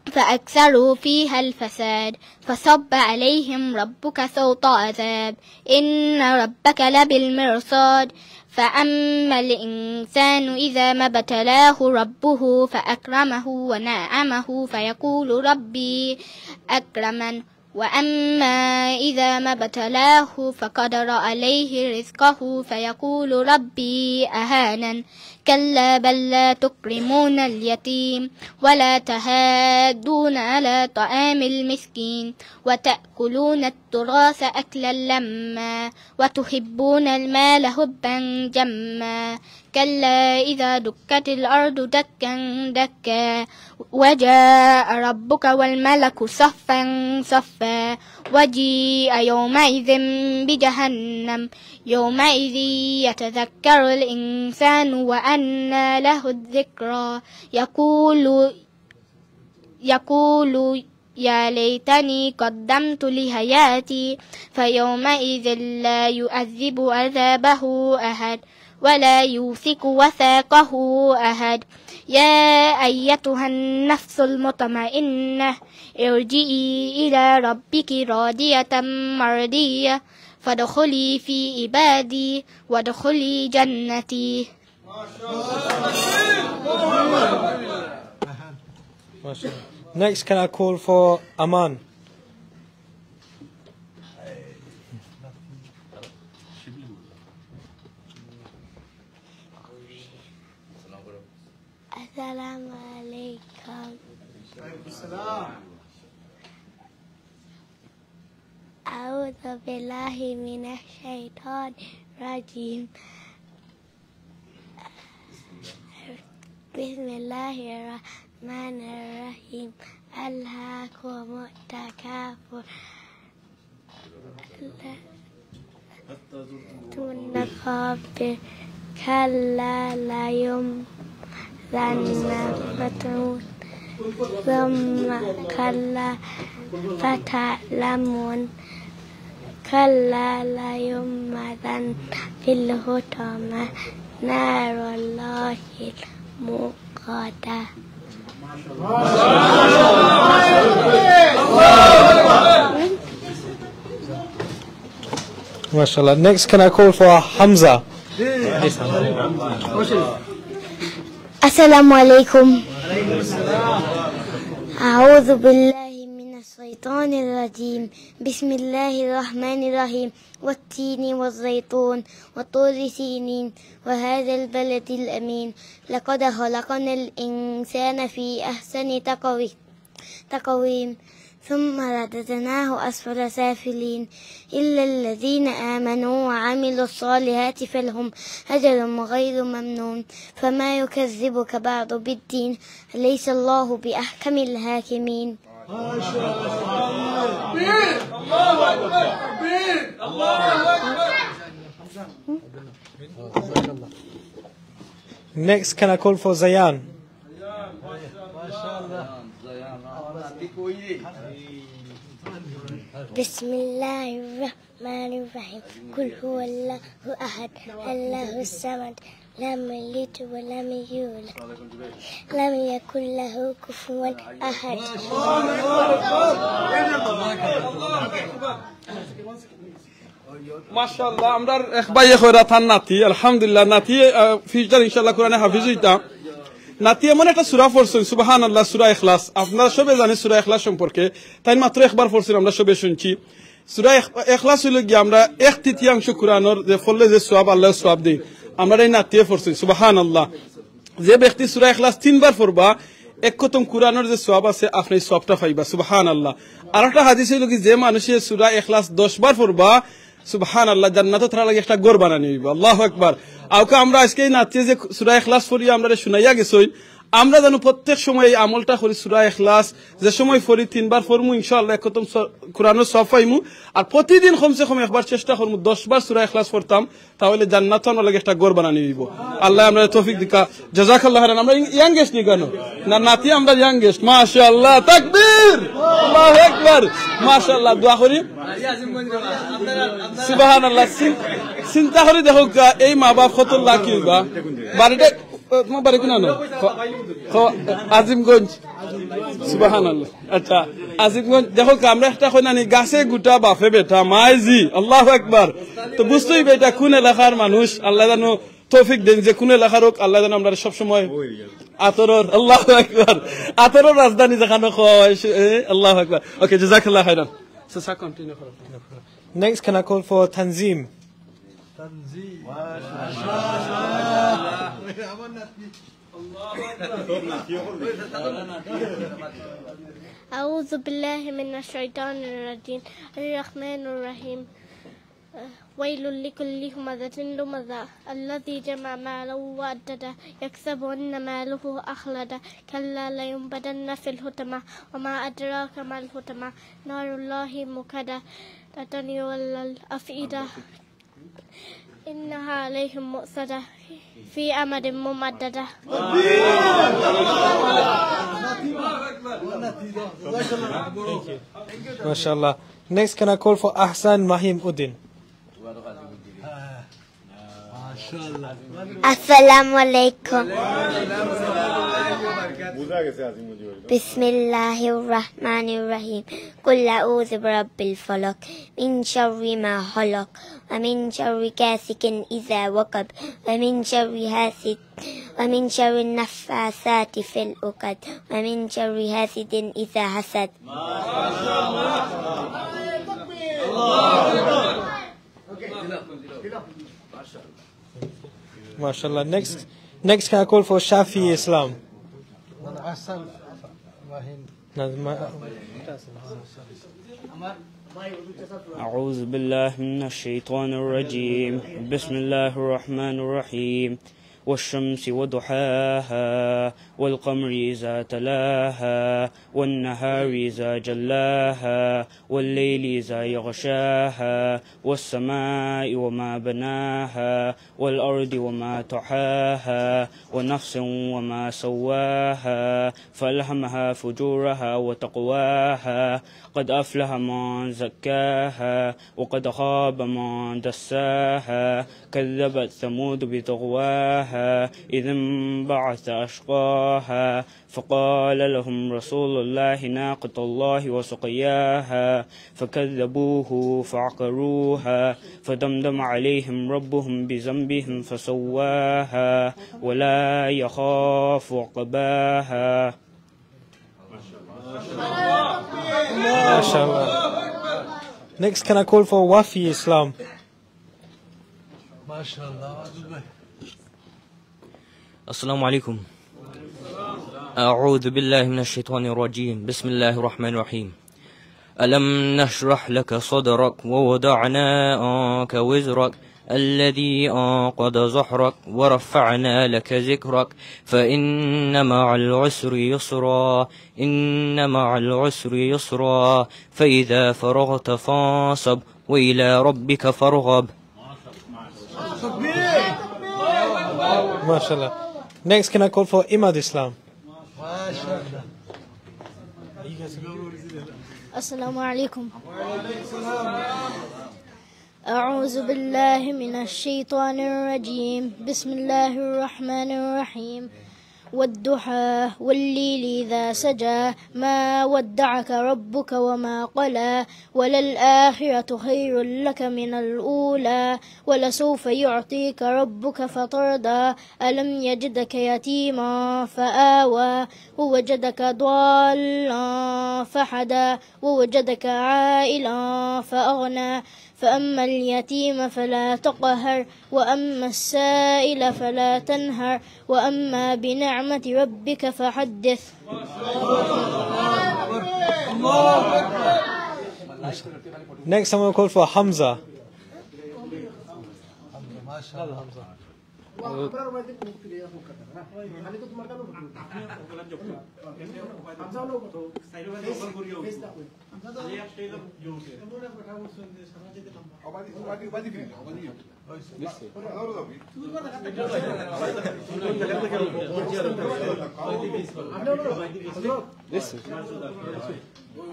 فأكثروا فيها الفساد فصب عليهم ربك سوط عذاب إن ربك لبالمرصاد فأما الإنسان إذا ما ابتلاه ربه فأكرمه ونعمه فيقول ربي أكرمن وأما إذا ما ابتلاه فقدر عليه رزقه فيقول ربي أهانن كلا بل لا تكرمون اليتيم ولا تهادون على طعام المسكين وتأكلون التراث أكلا لما وتحبون المال حبا جما كلا إذا دكت الأرض دكا دكا وجاء ربك والملك صفا صفا وجيء يومئذ بجهنم يومئذ يتذكر الإنسان وأنى له الذكرى يقول يا ليتني قدمت لحياتي فيومئذ لا يعذب عذابه أحد ولا يوثق وثاقه أحد يا أيتها النفس المطمئنة ارجعي إلى ربك راضية مرضية فادخلي في عبادي وادخلي جنتي. Next, can I call for Aman? Assalamu alaikum. A'udhu billahi minash shaitan rajim. Bismillahirrahmanirrahim. Alhaakumut takafur. Tunakabir kalla layum zanna fatun thumma kalla fata'lamun kalla layum madan fil hutama narullahi muqada. MashaAllah. Next, can I call for Hamza? Assalamu alaikum. A'udhu billahi minash shaitanir rajim. Bismillahir rahmanir rahim. والتين والزيتون وطور سينين وهذا البلد الأمين لقد خلقنا الإنسان في أحسن تقويم ثم رددناه أسفل سافلين إلا الذين آمنوا وعملوا الصالحات فلهم أجر غير ممنون فما يكذبك بعد بالدين أليس الله بأحكم الحاكمين. Next, can I call for Zayan? بسم الله الرحمن الرحيم قل هو الله أحد الله الصمد لم يلد ولم يولد لم يكن له كفوا أحد. মাশাআল্লাহ আমরা এক ভাই কইরা থান নাতি আলহামদুলিল্লাহ নাতি future ইনশাআল্লাহ কোরআনে হাফেজ হইতা নাতি এমন একটা সূরা পড়ছেন সুবহানাল্লাহ সূরা ইখলাস আপনারা সবে জানেন সূরা ইখলাস সম্পর্কে তাই মাত্র একবার পড়ছেন আমরা সবে শুনছি সূরা ইখলাস হলো কি আমরা এক তৃতীয়াংশ কোরআনের যে ফলে যে সওয়াব আল্লাহ সওয়াব দেয় আমরা এই নাতি পড়ছি সুবহানাল্লাহ যে ব্যক্তি সূরা ইখলাস তিনবার পড়বা এক খতম কোরআনের যে সওয়াব আছে আপনি সওয়াবটা পাইবা সুবহানাল্লাহ আর একটা হাদিস হলো কি যে মানুষে সূরা ইখলাস 10 বার পড়বা সুবহানাল্লাহ জান্নাতে তার লাগি একটা ঘর বানানি হইব আল্লাহু আকবার আওকে আমরা আজকে নাচে যে সূরা ইখলাস পড়ি আমরা শুনাইয়া গেছই আমরা জানো প্রত্যেক সময় এই আমলটা করি সূরা ইখলাস যে সময় পড়ি তিনবার পড়মু ইনশাআল্লাহ একদম কোরআনের সওয়াব পাইমু আর প্রতিদিন কমসে কম একবার চেষ্টা করমু 10 বার সূরা ইখলাস পড়তাম তাহলে জান্নাতে আমার লাগি একটা ঘর বানানি হইব আল্লাহ আমাদের তৌফিক দিকা জাযাকাল্লাহু খাইরান আমরা ইয়াংগেস্ট নি কেন না নাতি আমরা ইয়াংগেস্ট মাশাআল্লাহ তাকবীর আল্লাহু আকবার মাশাআল্লাহ দোয়া করি সুবহানাল্লাহ চিন্তা করে দেখো এই মা বাপ কত লাকি হইবা বাড়িতে তোমার বাড়ি কোন আজিমগঞ্জ সুবহানাল্লাহ আচ্ছা আজিমগঞ্জ দেখো আমরা একটা কই নানি গাছে গুটা বাপে বেটা মাইজি আল্লাহু আকবার তো বুঝতেই বেটা কোন এলাকার মানুষ আল্লাহ জানো তৌফিক দেন যে কোন এলাকার হোক আল্লাহ জানো আমরা সব সময় আতরর আল্লাহু আকবার আতরর রাজধানী যেখানে কয় আল্লাহু আকবার ওকে জাযাকাল্লাহু খাইরান সো সা কন্টিনিউ করো Next, can I call for Tanzim? أعوذ بالله من الشيطان الرجيم الرحمن الرحيم ويل لكل همزة لمزة الذي جمع مالا وعدده يحسب أن ماله أخلده كلا لينبذن في الحطمة وما أدراك ما الحطمة نار الله موقدة تنير الأفئدة إنها عليهم مؤصدة في أمد ممددة. MashaAllah. Next, can I call for Ahsan Mahim Uddin? Assalamu alaikum. Bismillahirrahmanirrahim. Qul a'udhu birabbil falaq min sharri ma khalaq wa min sharri ghasiqin idha waqab wa min sharri hasid wa min sharri naffasati fil uqad wa min sharri hasidin idha hasad. MashaAllah. Next, can I call for Shafi Islam? أعوذ بالله من الشيطان الرجيم بسم الله الرحمن الرحيم والشمس وضحاها والقمر إذا تلاها والنهار إذا جلاها والليل إذا يغشاها والسماء وما بناها والأرض وما طحاها ونفس وما سواها فألهمها فجورها وتقواها قد أفلح من زكاها وقد خاب من دساها كذبت ثمود بطغواها إذ انبعث أشقاها فقال لهم رسول الله ناقة الله وسقياها فكذبوه فعقروها فدمدم عليهم ربهم بذنبهم فسواها ولا يخاف عقباها. MashaAllah. Next, can I call for Wafi Islam? السلام عليكم. أعوذ بالله من الشيطان الرجيم بسم الله الرحمن الرحيم ألم نشرح لك صدرك ووضعنا عنك وزرك الذي أنقض ظهرك ورفعنا لك ذكرك فإن مع العسر يسرا إن مع العسر يسرا فإذا فرغت فانصب وإلى ربك فارغب. MashaAllah. Next, can I call for Imad Islam? السلام عليكم. أعوذ بالله من الشيطان الرجيم بسم الله الرحمن الرحيم والضحى والليل إذا سجى ما ودعك ربك وما قلى وللآخرة خير لك من الأولى ولسوف يعطيك ربك فترضى ألم يجدك يتيما فآوى ووجدك ضالا فحدى ووجدك عائلا فأغنى فأما اليتيم فلا تقهر وأما السائل فلا تنهر وأما بنعمة ربك فحدث. Next, I'm going to call for Hamza.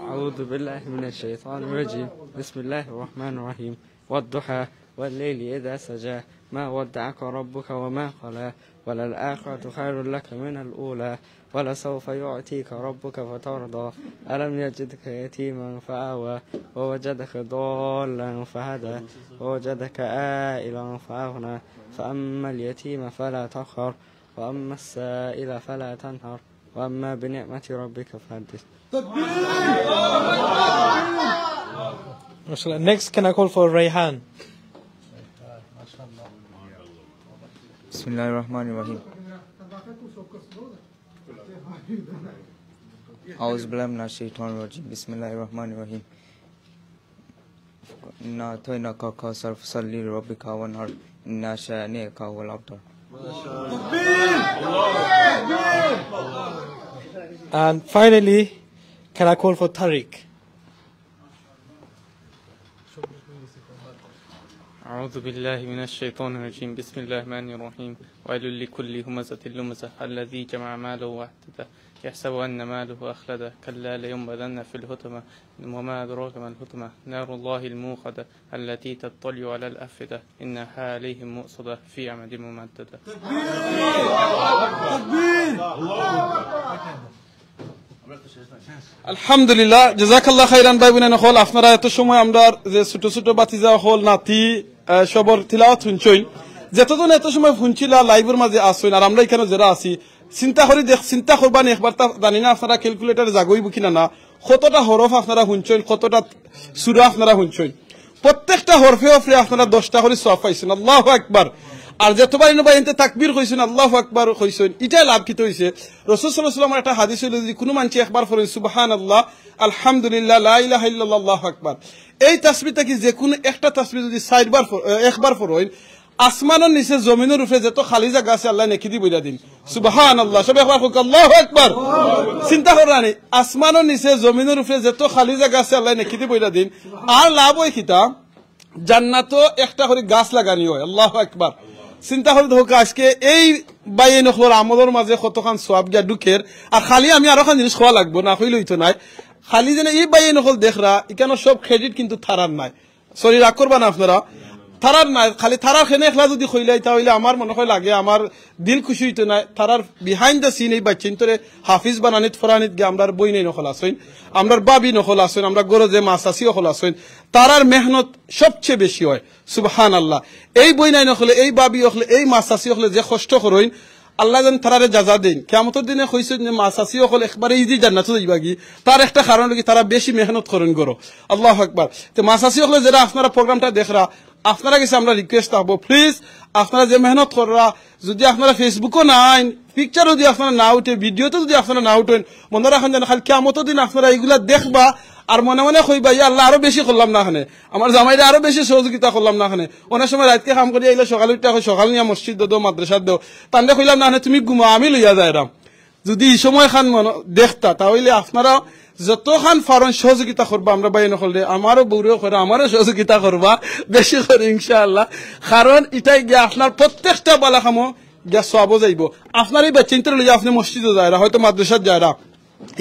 أعوذ بالله من الشيطان الرجيم بسم الله الرحمن الرحيم والضحى والليل إذا سجى ما ودعك ربك وما قلى وللآخرة خير لك من الأولى ولسوف يعطيك ربك فترضى ألم يجدك يتيما فآوى ووجدك ضالا فهدى ووجدك عائلا فأغنى فأما اليتيم فلا تقهر وأما السائل فلا تنهر وأما بنعمة ربك فحدث. Next, can I call for Rayhan? Bismillahirrahmanirrahim. A'udhu billahi minash shaitanir rajim. Bismillahirrahmanirrahim. Inna a'tainaka al-kawthar fasalli li rabbika wanhar. Inna shani'aka huwal abtar. And finally, can I call for Tariq? أعوذ بالله من الشيطان الرجيم بسم الله الرحمن الرحيم ويل لكل همزة لمزة الذي جمع ماله وعدده يحسب أن ماله أخلده كلا لينبذن في الحطمة وما أدراك ما الحطمة نار الله الموقدة التي تطلع على الأفئدة إنها عليهم مؤصدة في أمد ممددة. আলহামদুলিল্লাহ জাযাকাল্লাহ খাইরান ভাই বোনেন হল আপনারা এত সময় আমরা যে ছোট ছোট বাতিজা হল নাতি সবর তিলাওয়াত শুনছই যতজন এত সময় শুনছিলা লাইভের মাঝে আসুন আর আমরা এখানে যারা আছি চিন্তা করবানি একবার তা জানি না আপনারা ক্যালকুলেটর জাগইব কিনা না কতটা হরফ আপনারা শুনছই কতটা সূরা আপনারা শুনছই প্রত্যেকটা হরফে হরফে আপনারা 10টা করে সওয়াব পাইছেন আল্লাহু আকবার আর যতবার ইনবাইতে তাকবীর কইছেন আল্লাহু আকবার কইছেন এটা লাভ কিতে হইছে রাসূল সাল্লাল্লাহু আলাইহি ওয়াসাল্লাম একটা হাদিস হলো যদি কোনো মানুষ একবার পড়ে সুবহানাল্লাহ আলহামদুলিল্লাহ লা ইলাহা ইল্লাল্লাহ আল্লাহু আকবার এই তাসবিহটা কি যে কোনো একটা তাসবিহ যদি 60 বার একবার পড়েন আসমানের নিচে জমিনের উপরে যত খালি জায়গা আছে আল্লাহ নেকি দি বইলা দিন সুবহানাল্লাহ সবাই একবার কই আল্লাহু আকবার চিন্তা করানি আসমানের নিচে জমিনের উপরে যত খালি জায়গা আছে আল্লাহ নেকি দি বইলা দিন আর লাভ হয় কিটা জান্নাতও একটা করে গাছ লাগানি হয় আল্লাহু আকবার চিন্তা করে দেখো আজকে এই বাইয়ে নখর আমলের মাঝে কতখান সওয়াব গিয়া ঢুকের আর খালি আমি আরো খান জিনিস খাওয়া লাগবো না হইলে হইতো নাই খালি যেন এই বাইয়ে নখল দেখরা এখানে সব ক্রেডিট কিন্তু থারার নাই সরি রাগ করবা না আপনারা থারার নাই খালি থারার খেনে একলা যদি কইলাই তাহলে আমার মনে হয় লাগে আমার দিল খুশি হইতো না থারার বিহাইন্ড দ্য সিন এই বাচ্চিন্তরে হাফিজ বানানিত ফরানিত গে আমরার বই নেই নকল আসইন আমরার বাবি নকল আসইন আমরা গরজে মাসাসি নকল আসইন তারার মেহনত সবচেয়ে বেশি হয় সুবহানাল্লাহ এই বই নাই নকলে এই বাবি হলে এই মাসাসি হলে যে কষ্ট করইন আল্লাহ যেন তারারে জাযা দেন কিয়ামতের দিনে কইছেন যে মাসাসি হল একবারে ইজি জান্নাতে যাইবাগি তার একটা কারণ কি তারা বেশি মেহনত করেন গরো আল্লাহু আকবার তো মাসাসি হলে যারা আপনারা প্রোগ্রামটা দেখরা আপনারা কাছে আমরা রিকোয়েস্ট থাকবো প্লিজ আপনারা যে মেহনত করা যদি আপনারা ফেসবুকও নাই পিকচার যদি আপনারা না উঠে ভিডিওতে যদি আপনারা না উঠেন মনে রাখেন যেন খালি কিয়ামতের দিন আপনারা এইগুলা দেখবা আর মনে মনে কইবা ইয়া আল্লাহ আরো বেশি করলাম না খানে আমার জামাইরা আরো বেশি সহযোগিতা করলাম না খানে অনেক সময় রাতকে কাম করি আইলে সকালে উঠে সকাল নিয়ে মসজিদ দো মাদ্রাসা দো তান্ডে কইলাম না তুমি ঘুমা আমি লইয়া যাইরাম যদি এই সময় খান দেখতা তাহলে আপনারা যতখান ফারন সহযোগিতা করবা আমরা বাইরে নকলে আমারও বউরেও করে আমারও সহযোগিতা করবা বেশি করে ইনশাআল্লাহ কারণ এটাই গিয়া আপনার প্রত্যেকটা বালা কামো গিয়া সওয়াবও যাইব আপনার এই বাচ্চিন্তা লইয়া আপনি মসজিদে যায়রা হয়তো মাদ্রাসাত যায়রা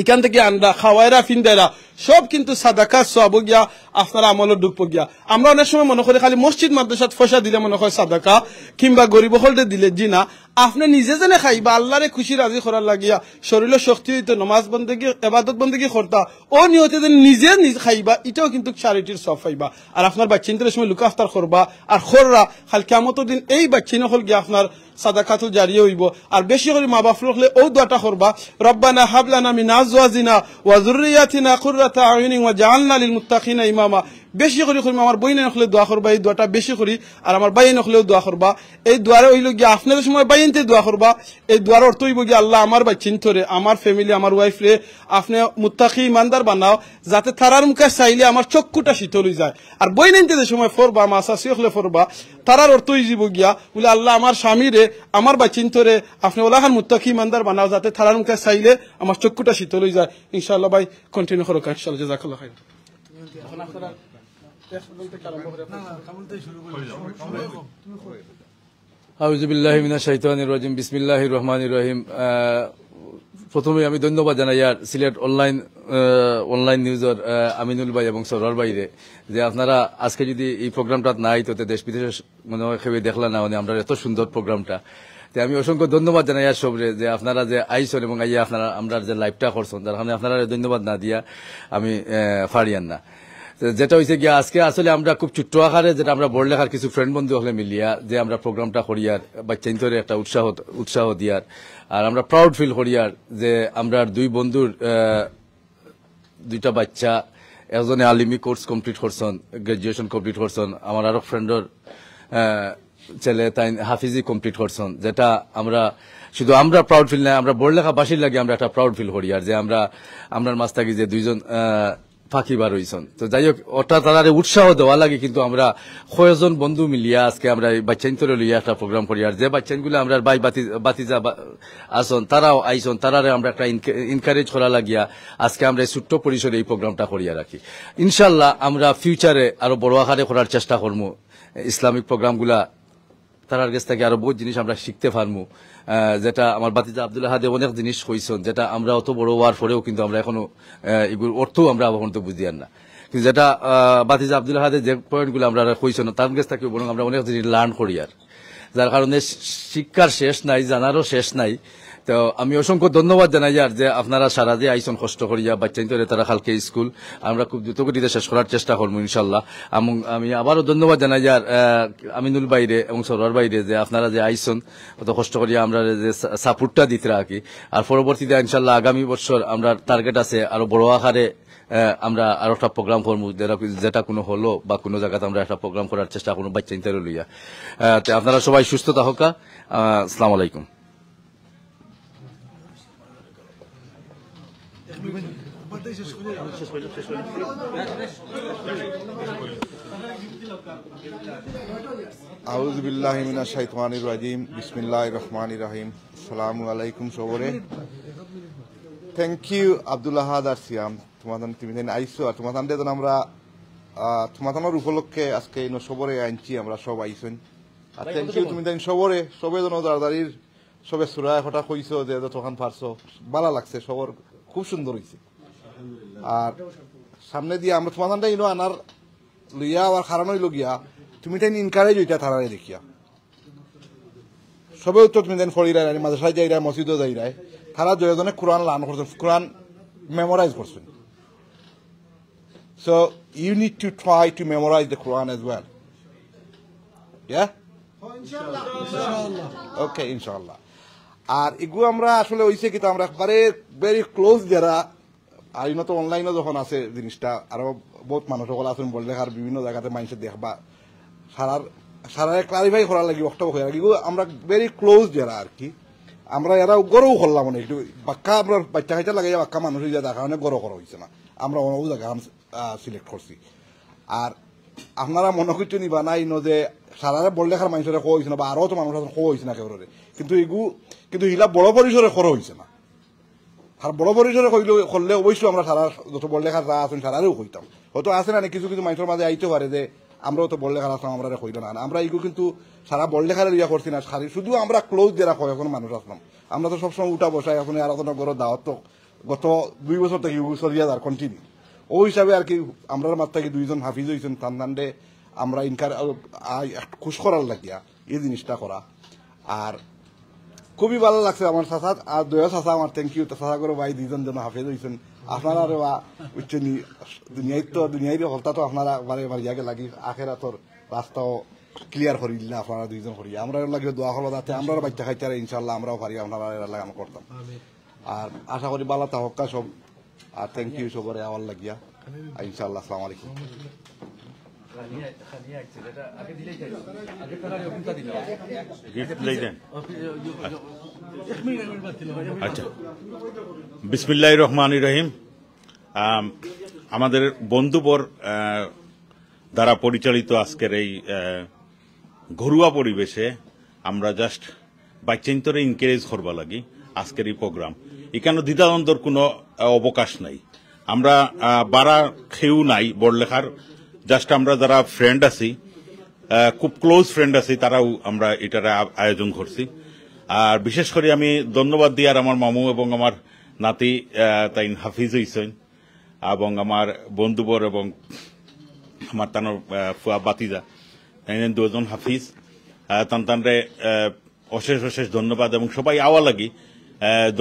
এখান থেকে আন্ডা খাওয়াইরা ফিন্দাইরা সব কিন্তু সাদাকা সওয়াব গিয়া আপনার আমলের ডুব গিয়া আমরা অনেক সময় মনে করি খালি মসজিদ মাদ্রাসাত পয়সা দিলে মনে হয় সাদাকা কিংবা গরিব হলতে দিলে জি না আপনি নিজে জেনে খাইবা আল্লাহরে খুশি রাজি করার লাগিয়া শরীরের শক্তি হইতো নামাজ বন্দেগী ইবাদত বন্দেগী করতা ও নিয়তে নিজে খাইবা এটাও কিন্তু চ্যারিটির সওয়াব পাইবা আর আপনার বাচ্চিন্তার সময় লুকা আফতার করবা আর খররা খালি কিয়ামতের দিন এই বাচ্চিন হল গিয়া আপনার সাদাকাতুল জারিয়া হইব আর বেশি করে মা বাপ হলে ও দোয়াটা করবা রব্বানা হাব লানা মিন আজওয়াজিনা ওয়া যুররিয়াতিনা কুররাতা আয়ুনিন ওয়াজআলনা লিল মুত্তাকিনা ইমামা বেশি করে আমার বই নখলে দোয়া করবা এই দোয়াটা বেশি করি আর আমার বাই নখলেও দোয়া করবা এই দোয়ারে হইল গিয়া আপনাদের সময় বাইনতে দোয়া করবা এই দোয়ার অর্থ হইব গিয়া আল্লাহ আমার বাচ্চিন্তরে আমার ফ্যামিলি আমার ওয়াইফ রে আপনি মুত্তাকি ইমানদার বানাও যাতে তারার মুখে চাইলে আমার চক্ষুটা শীতল হয়ে যায় আর বই নিতে যে সময় ফরবা মাসাসি হলে ফরবা তারার অর্থ হইব গিয়া বলে আল্লাহ আমার স্বামী রে আমার বাচ্চিন্তরে আপনি ওলাখান মুত্তাকি ইমানদার বানাও যাতে তারার মুখে চাইলে আমার চক্ষুটা শীতল হয়ে যায় ইনশাআল্লাহ ভাই কন্টিনিউ করো ইনশাআল্লাহ জাযাকাল্লাহ খাইর এখন আপনারা আউযু বিল্লাহি মিনাশ শাইতানির রাজিম বিসমিল্লাহির রহমানির রহিম প্রথমে আমি ধন্যবাদ জানাই আর সিলেট অনলাইন নিউজের আমিনুল ভাই এবং সরওয়ার ভাইরে যে আপনারা আজকে যদি এই প্রোগ্রামটা না আইতো দেশ বিদেশ মনে হয় খেয়ে দেখলা না মানে আমরা এত সুন্দর প্রোগ্রামটা আমি অসংখ্য ধন্যবাদ জানাই আর সবরে যে আপনারা যে আইসন এবং আইয়া আপনারা আমরা যে লাইভটা করছেন তার কারণে আপনারা ধন্যবাদ না দিয়া আমি ফারিয়ান না যেটা হয়েছে গিয়া আজকে আসলে আমরা খুব ছোট্ট আকারে যেটা আমরা বড় লেখার কিছু ফ্রেন্ড বন্ধু হলে মিলিয়া যে আমরা প্রোগ্রামটা করিয়ার বাচ্চাইন্তরে একটা উৎসাহ দিয়ার আর আমরা প্রাউড ফিল করিয়ার যে আমরা দুই বন্ধুর দুইটা বাচ্চা একজনে আলিমি কোর্স কমপ্লিট করছেন গ্রাজুয়েশন কমপ্লিট করছেন আমার আরো ফ্রেন্ডর ছেলে তাই হাফিজি কমপ্লিট করছেন, যেটা আমরা শুধু আমরা প্রাউড ফিল না, আমরা বড়লেখা বাসীর লাগে আমরা একটা প্রাউড ফিল করি, আর যে আমরা মাছ থাকি যে 2জন ফাঁকি বার হইছেন। তো যাই হোক, ওটা তারা উৎসাহ দেওয়া লাগে, কিন্তু আমরা কয়েকজন বন্ধু মিলিয়া আজকে আমরা বাচ্চাইন তরে লইয়া একটা প্রোগ্রাম করি, আর যে বাচ্চাইনগুলো আমরা ভাই বাতিজা আসন তারাও আইসন, তারারে আমরা একটা এনকারেজ করা লাগিয়া আজকে আমরা ছোট্ট পরিসরে এই প্রোগ্রামটা করিয়া রাখি। ইনশাল্লাহ আমরা ফিউচারে আরো বড় আকারে করার চেষ্টা করবো। ইসলামিক প্রোগ্রামগুলা তারার কাছ থেকে আরো বহুত জিনিস আমরা শিখতে পারবো, যেটা আমার বাতিজা আব্দুল হাদে অনেক জিনিস কইছেন, যেটা আমরা অত বড় হওয়ার পরেও কিন্তু আমরা এখনো এগুলো অর্থ আমরা এখন তো বুঝি আর না, কিন্তু যেটা বাতিজা আব্দুল হাদে যে পয়েন্টগুলো আমরা কইছেন তার কাছ থেকে বরং আমরা অনেক জিনিস লার্ন করি, আর যার কারণে শিক্ষার শেষ নাই, জানারও শেষ নাই। তো আমি অসংখ্য ধন্যবাদ জানাই আর যে আপনারা সারা যে আইসন কষ্ট করিয়া বাচ্চাইন তরে তারা কালকে স্কুল আমরা খুব দ্রুত গতিতে শেষ করার চেষ্টা করবো ইনশাল্লাহ। আমি আবারও ধন্যবাদ জানাই আর আমিনুল বাইরে এবং সরার বাইরে যে আপনারা যে আইসন অত কষ্ট করিয়া আমরা যে সাপোর্টটা দিতে রাখি, আর পরবর্তীতে ইনশাল্লাহ আগামী বছর আমরা টার্গেট আছে আরো বড় আকারে আমরা আরো একটা প্রোগ্রাম করবো, যেটা কোনো হলো বা কোনো জায়গাতে আমরা একটা প্রোগ্রাম করার চেষ্টা করবো বাচ্চাইন তরে লইয়া। আপনারা সবাই সুস্থ থাকা। আসসালামু আলাইকুম। আউযু বিল্লাহি মিনাশ শাইতানির রাজিম, বিসমিল্লাহির রহমানির রহিম। আসসালামু আলাইকুম সবরে। থ্যাংক ইউ আব্দুল আহাদ আর সিয়াম, তুমি আইসো, আর তোমাদের আমরা তোমাদের উপলক্ষে আজকে সবরে আনছি, আমরা সব আইসেন। আর থ্যাংক ইউ তুমি সবরে সবে দাঁড়ির সবে সুরা কথা কইছো যে তখন পারছো, ভালো লাগছে, সবর খুব সুন্দর হয়েছে। আর সামনে দিয়ে আমরা তোমাদের আনার লইয়া আর কারণ হইল গিয়া তুমি তাই ইনকারেজ হইতা তারারে দেখিয়া সবেও তো তুমি ফরিরাই মাদ্রাসায় যাই রায়, মসজিদও যাই রায়, তারা দুজনে কোরআন লার্ন করছেন, কোরআন মেমোরাইজ করছেন। So you need to try to memorize the Quran as well. Yeah okay, ইনশাআল্লাহ। আর এগুলো আমরা আসলে হইছে কি আমরা একবারে ভেরি ক্লোজ যারা, আর ইনো তো অনলাইনে যখন আছে জিনিসটা আরো বহুত মানুষ সকল আছেন বললে, আর বিভিন্ন জায়গাতে মানুষের দেখবা সারা ক্লারিফাই করার লাগি অক্টা হয়ে লাগি আমরা ভেরি ক্লোজ যারা আর কি, আমরা এরা গরও করলাম মানে একটু বাক্কা আমরা বাচ্চা খাইতে লাগে বাক্কা মানুষ হয়ে যায়, তার কারণে গরো করা হয়েছে না, আমরা অন্য জায়গা সিলেক্ট করছি। আর আপনারা মনে করতে নিবা না ইনো যে সারারে বললে খার মানুষের খো হয়েছে না, বা আরও তো মানুষ খো হয়েছে না কেউরে, কিন্তু ইলা বড় পরিসরে খরচ হয়েছে না। আর বড় পরিসরে করলে অবশ্যই আমরা সারা যত বড় লেখার যা আছেন সারারেও কইতাম, হয়তো আছে না কিছু কিছু মানুষের মাঝে আইতে পারে যে আমরাও তো বড় লেখার আসলাম আমরা কইল না, আমরা এগুলো কিন্তু সারা বড় লেখার ইয়া করছি না, শুধু আমরা ক্লোজ যারা হয় এখন মানুষ আসলাম, আমরা তো সবসময় উঠা বসাই এখন আর কোনো বড় দাওয়াত তো গত 2 বছর থেকে চলিয়া যার কন্টিনিউ। ওই হিসাবে আর কি আমরা মাত্র থেকে 2জন হাফিজ হয়েছেন, তান্ডে আমরা খুশ করার লাগিয়া এই জিনিসটা করা। আর খুবই ভালো লাগছে আমার চাচা আর দয়া চাচা, আমার থ্যাংক ইউ চাচা করে ভাই 2জন যেন হাফেজ হয়েছেন। আপনারা উচ্চনি দুনিয়ায় হলতা তো আপনারা বারে বারে ইয়াকে লাগি আখেরাতর রাস্তাও ক্লিয়ার করি দিলে আপনারা 2জন করি, আমরা লাগে দোয়া হলো যাতে আমরা বাচ্চা খাইতে আর ইনশাল্লাহ আমরাও পারি, আপনারা লাগে আমরা করতাম। আর আশা করি বালা তাহক্কা সব। আর থ্যাংক ইউ সবরে আমার লাগিয়া, ইনশাল্লাহ। আসসালামু আলাইকুম। আচ্ছা, বিসমিল্লাহির রহমানির রহিম। আমাদের বন্ধুবর দ্বারা পরিচালিত আজকের এই ঘরোয়া পরিবেশে আমরা জাস্ট বাচ্চাইন্তরে এনকারেজ করবা লাগি আজকের এই প্রোগ্রাম। এখানে দ্বিধাদ্বন্দ্বর কোনো অবকাশ নাই, আমরা বাড়া খেউ নাই বড়লেখার, জাস্ট আমরা যারা ফ্রেন্ড আছি, খুব ক্লোজ ফ্রেন্ড আছি, তারাও আমরা এটার আয়োজন করছি। আর বিশেষ করে আমি ধন্যবাদ দিই আর আমার মামু এবং আমার নাতি তাই হাফিজ হইছেন, এবং আমার বন্ধুবর এবং আমার তানোর ফুয়া বাতিজা তাই 2জন হাফিজ, তানরে অশেষ অশেষ ধন্যবাদ, এবং সবাই আওয়া লাগি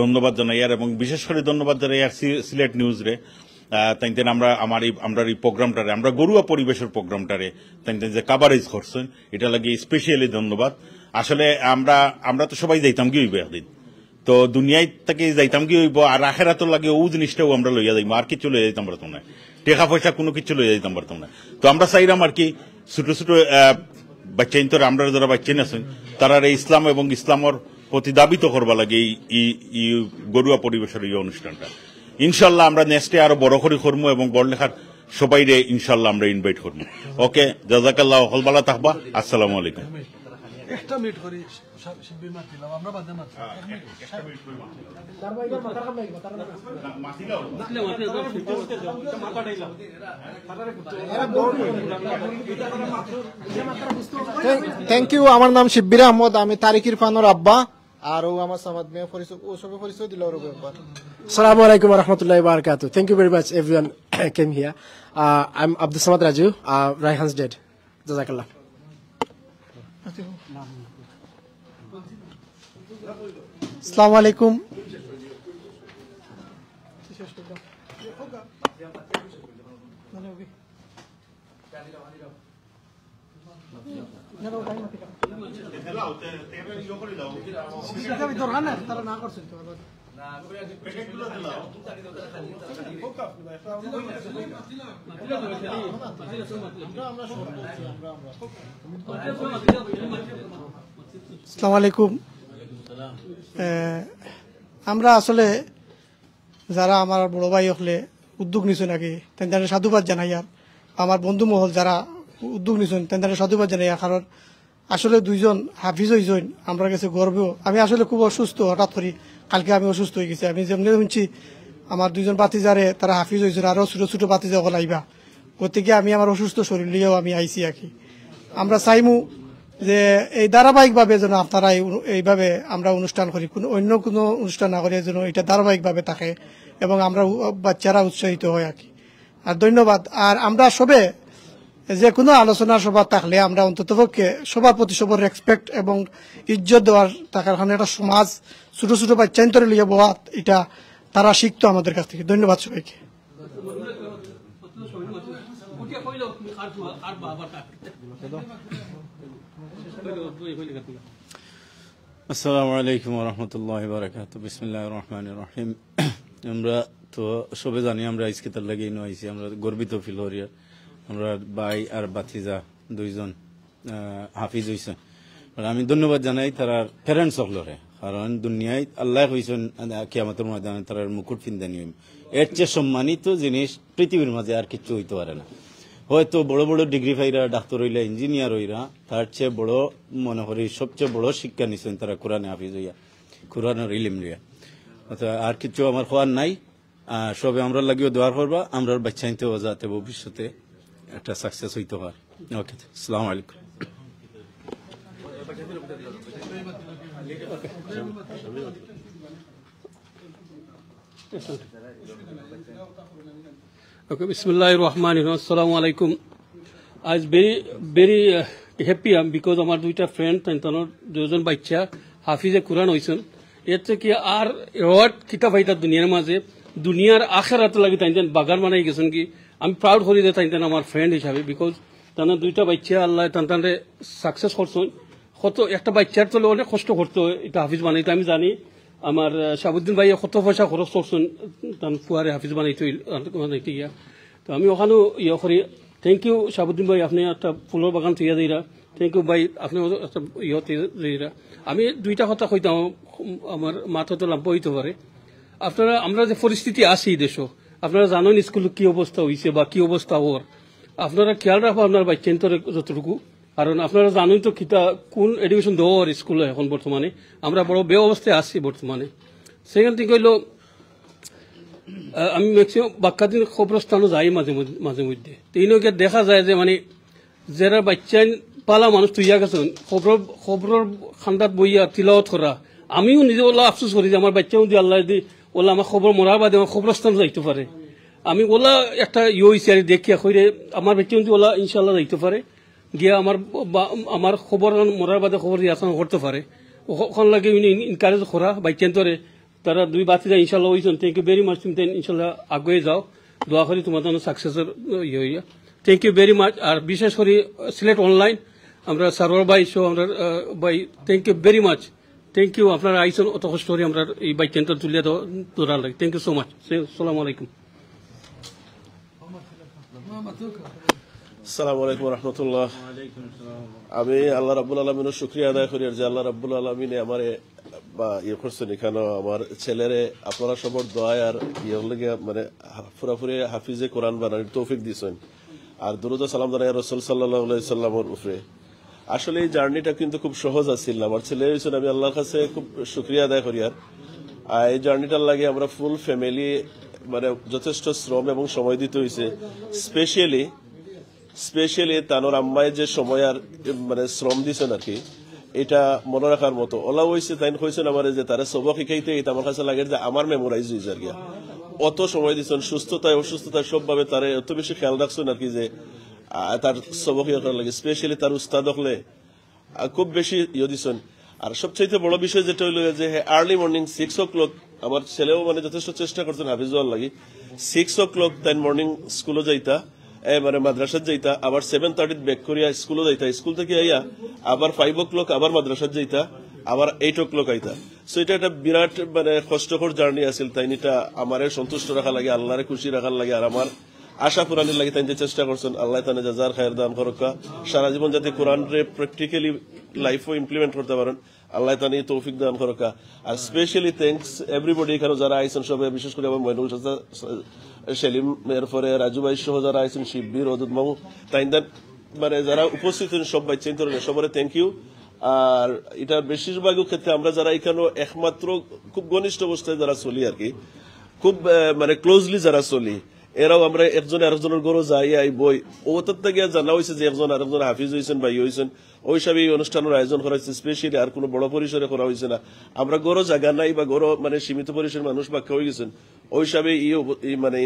ধন্যবাদ জানাই। আর এবং বিশেষ করে ধন্যবাদ জানাই আর সিলেট নিউজ রে, তাই আমরা এই প্রোগ্রামটারে, আমরা ঘরোয়া পরিবেশের প্রোগ্রামটারে তাই যে কাভারেজ করছেন, এটা লাগে স্পেশালি ধন্যবাদ। আসলে আমরা তো সবাই যাইতাম কি হইব একদিন, তো দুনিয়ায় থেকে যাইতাম কি হইব, আর আখেরাতর লাগে ও জিনিসটাও আমরা লইয়া যাইব, আর কিছু লইয়া যাইতাম পারতাম না, টাকা পয়সা কোনো কিছু লইয়া যাইতাম পারতাম না। তো আমরা চাইলাম আর কি ছোট ছোট বাচ্চাইন্তরে আমরা যারা বাচ্চাইন আছেন তারা এই ইসলাম এবং ইসলামের প্রতিদাবিত করবা লাগে এই গরুয়া পরিবেশের এই অনুষ্ঠানটা ইনশাল্লাহ আমরা নেক্সটে আরো বড় করে করবো এবং বড়লেখার সবাই রে ইনশাল্লাহ আমরা ইনভাইট করবো ওকে জাজাকাল্লাহ হলবালা থাকবা আসসালামু আলাইকুম একটা মিনিট করে শিবির মার দিলাম আমরা বাদে মার থ্যাংক ইউ আমার নাম শিব্বির আহমদ আমি তারিক ইরফানোর আব্বা আর ও আমার সামাদ মেয়ে পরিচয় ও সবে পরিচয় দিল ওর একবার Assalamu alaikum wa rahmatullahi wa barakatuh. Thank you very much everyone came here. I'm Abdul Samad Raju, Raihan's dad. Jazakallah. আসসালামু আলাইকুম আসসালামু আলাইকুম আমরা আসলে যারা আমার বড় ভাই হলে উদ্যোগ নিছেন আগে তেন সাধুবাদ জানাই আর আমার বন্ধু মহল যারা উদ্যোগ নিছেন তেন সাধুবাদ জানাই কারণ আসলে দুইজন হাফিজ হয়েছেন আমার কাছে গর্ব আমি আসলে খুব অসুস্থ হঠাৎ করি কালকে আমি অসুস্থ হয়ে গেছি আমি যেমনি শুনছি আমার দুইজন বাতিজারে তারা হাফিজ হয়েছেন আরো ছোট ছোট বাতিজা হল আইবা গতিকে আমি আমার অসুস্থ শরীর নিয়েও আমি আইসি আর কি আমরা চাইমু যে এই ধারাবাহিকভাবে যেন আপনারা এইভাবে আমরা অনুষ্ঠান করি অন্য কোনো অনুষ্ঠান না করে যেন এটা ধারাবাহিকভাবে থাকে এবং আমরা বাচ্চারা উৎসাহিত হয় আর কি আর ধন্যবাদ আর আমরা সবে যে কোনো আলোচনা সভা থাকলে আমরা অন্ততপক্ষে সবার প্রতি সবার রেসপেক্ট এবং ইজ্জত দেওয়ার থাকার কারণে একটা সমাজ ছোট ছোট বাচ্চান্তরে লিয়ে বওয়া এটা তারা শিখতো আমাদের কাছ থেকে ধন্যবাদ সবাইকে আসসালামু আলাইকুম রহমতুল্লাহ বারাকাত বিসমিল্লাহির রহমানির রহিম আমরা তো সবে জানি আমরা আজকে তার লাগে আইছি আমরা গর্বিত ফিল করি আমরা ভাই আর বাতিজা দুইজন হাফিজ হয়েছে আমি ধন্যবাদ জানাই তার প্যারেন্টস সকলরে কারণ দুনিয়ায় আল্লাহ হয়েছেন কিয়ামতের ময়দানে তার মুকুট ফিন্দানি এর চেয়ে সম্মানিত জিনিস পৃথিবীর মাঝে আর কিছু হইতে পারে না হয়তো বড় বড় ডিগ্রি পাইরা ডাক্তার হইলা ইঞ্জিনিয়ার হইরা তার চেয়ে বড় মনে করি সবচেয়ে বড় শিক্ষা নিছেন তারা কোরআনে হাফিজ হইয়া কোরআনের ইলিম লিয়া আর কিছু আমার হওয়ার নাই সবে আমরা লাগিও দোয়া করবা আমরা বাচ্চা নিতে যাতে ভবিষ্যতে একটা সাকসেস হইতে পারে ওকে আসসালামু আলাইকুম Okay, Bismillahir Rahmanir Rahim. Assalamu alaikum. I was very happy because আমার দুইটা ফ্রেন্ড তাইতানোর দুজন বাচ্চা হাফিজে কুরআন হইছেন এতে কি আর রড কিতাব হইতা দুনিয়ার মাঝে দুনিয়ার আখিরাত লাগি তাইতেন বাগান বানাই গেছেন কি আমি প্রাউড করি যে তাইতেন আমার ফ্রেন্ড হিসাবে বিকজ তাদের দুইটা বাচ্চা আল্লাহ তাদের সাকসেস করছেন কত একটা বাচ্চার তো অনেক কষ্ট করতে হয় এটা হাফিজ বানাইতে আমি জানি আমার শাহাবুদ্দিন ভাই কত পয়সা খরচ করছেন তার ফুয়ারে হাফিজ বানাইতে গিয়া তো আমি ওখানেও ইয়ে করি থ্যাংক ইউ শাহাবুদ্দিন ভাই আপনি একটা ফুলের বাগান থইয়া দিরা থ্যাংক ইউ ভাই আপনি একটা ইয়ে দিরা আমি দুইটা কথা কইতাম আমার মাথাতে লাম্প হইতে পারে আপনারা আমরা যে পরিস্থিতি আছি দেশও আপনারা জানেন স্কুল কি অবস্থা হয়েছে বা কি অবস্থা ওর আপনারা খেয়াল রাখবো আপনার বাচ্চান্তরে যতটুকু কারণ আপনারা জানেন তো কিতা কোন এডুকেশন দেওয়ার স্কুলে এখন বর্তমানে আমরা বড় বে অবস্থায় আছি বর্তমানে সেকেন্ড থিং হইল আমি ম্যাক্সিমাম বাক্কাদিন খবরস্থানও যাই মাঝে মধ্যে তিনকে দেখা যায় যে মানে যারা বাচ্চা পালা মানুষ তুইয়া গেছেন খবরের খান্দাত বইয়া তিলাওয়াত করা আমিও নিজে ওলা আফসোস করি যে আমার বাচ্চাও দিয়ে আল্লাহ দি ওলা আমার খবর মরার বাদে আমার খবরস্থান যাইতে পারে আমি ওলা একটা ইয়ে হয়েছি আর দেখিয়া কইরে আমার বাচ্চাও দিয়ে ওলা ইনশাল্লাহ যাইতে পারে গিয়া আমার খবর মরার বাদে খবর ইয়াসান করতে পারে ওখান লাগে ইনকারেজ করা বাচ্চান্তরে তারা দুই বাতি যায় ইনশাল্লাহ হয়েছেন থ্যাংক ইউ ভেরি মাচ তুমি ইনশাল্লাহ আগে যাও দোয়া করি তোমার সাকসেসের ইয়ে হইয়া থ্যাংক ইউ ভেরি মাচ আর বিশেষ করে সিলেট অনলাইন আমরা সার্ভার বাই সো আমরা bye thank you very much thank you আপনারা আইসন অত কষ্ট করে আমরা এই বাচ্চান্তর তুলিয়া ধরার লাগে থ্যাংক ইউ সো মাচ আসসালামু আলাইকুম আসসালামু আলাইকুম রহমতুল্লাহ। আমি আল্লাহ রাব্বুল আলামিনের শুকরিয়া আদায় করি যে আল্লাহ রাব্বুল আলামিনে আমারে বা ইয়ে করছেন এখানে আমার ছেলেরে আপনারা সবার দোয়া আর ইয়ের লেগে মানে পুরাপুরি হাফিজে কোরআন বানানোর তৌফিক দিয়েছেন। আর দুরুদ সালাম জানাই রাসূল সাল্লাল্লাহু আলাইহি সাল্লামের উপরে। আসলে এই জার্নিটা কিন্তু খুব সহজ আছিল না। আমার ছেলে হয়েছেন, আমি আল্লাহর কাছে খুব শুকরিয়া আদায় করি। আর এই জার্নিটার লাগে আমরা ফুল ফ্যামিলি মানে যথেষ্ট শ্রম এবং সময় দিতে হয়েছে। স্পেশালি তানোর আম্মায় যে সময় আর মানে শ্রম দিছেন আর কি, এটা মনে রাখার মতো। ওলা হয়েছে তাই হয়েছেন আমার যে তারা সবক শিখাইতে এটা আমার কাছে লাগে যে আমার মেমোরাইজ হয়ে যায় গিয়া। অত সময় দিচ্ছেন, সুস্থতায় অসুস্থতায় সবভাবে তারা এত বেশি খেয়াল রাখছেন আর কি যে তার সবক ইয়ে করার লাগে। স্পেশালি তার উস্তাদ হলে খুব বেশি ইয়ে দিচ্ছেন। আর সবচেয়ে বড় বিষয় যেটা হইল যে আর্লি মর্নিং 6 o'clock আমার ছেলেও মানে যথেষ্ট চেষ্টা করছেন হাফিজ হওয়ার লাগে। 6 o'clock তাই মর্নিং স্কুলে যাইতা, মানে মাদ্রাসাত যাইতা, আবার 7:30 ব্যাক করিয়া স্কুলে যাইতা, স্কুল থেকে আইয়া আবার 5 o'clock আবার মাদ্রাসাত যাইতা, আবার 8 o'clock আইতা। সো এটা একটা বিরাট মানে কষ্টকর জার্নি আছিল। তাই এটা আমারে সন্তুষ্ট রাখা লাগে, আল্লাহরে খুশি রাখার লাগে, আর আমার আশা পুরানির লাগে তাই চেষ্টা করছেন। আল্লাহ তাআলা জাযার খায়ের দান করুক। সারা জীবন যাতে কোরআনরে প্র্যাকটিক্যালি লাইফও ইমপ্লিমেন্ট করতে পারেন, আল্লাহ তাআলা তৌফিক দান করুক। আর স্পেশালি থ্যাঙ্কস এভরিবডি এখানে যারা আইছেন সবাই, বিশেষ করে আমার মইনুল সেলিম, এরপরে রাজু ভাই সহ যারা আইছেন, শিববীর ওদুদ মামু, তাই মানে যারা উপস্থিত সব বাচ্চাই ধরনের সবাই থ্যাংক ইউ। আর এটার বেশিরভাগ ক্ষেত্রে আমরা যারা এখানে একমাত্র খুব ঘনিষ্ঠ অবস্থায় যারা চলি আর কি, খুব মানে ক্লোজলি যারা চলি, এরাও আমরা একজন আরেকজনের গরো যাই আই বই ওটার থেকে জানা হয়েছে যে একজন আরেকজন হাফিজ হয়েছেন বা ইয়ে হয়েছেন। ওই হিসাবে এই অনুষ্ঠানের আয়োজন করা হয়েছে। স্পেশালি আর কোনো বড় পরিসরে করা হয়েছে না। আমরা গরো জায়গা নাই বা গরো মানে সীমিত পরিসরের মানুষ বাক্য হয়ে গেছেন, ওই হিসাবে মানে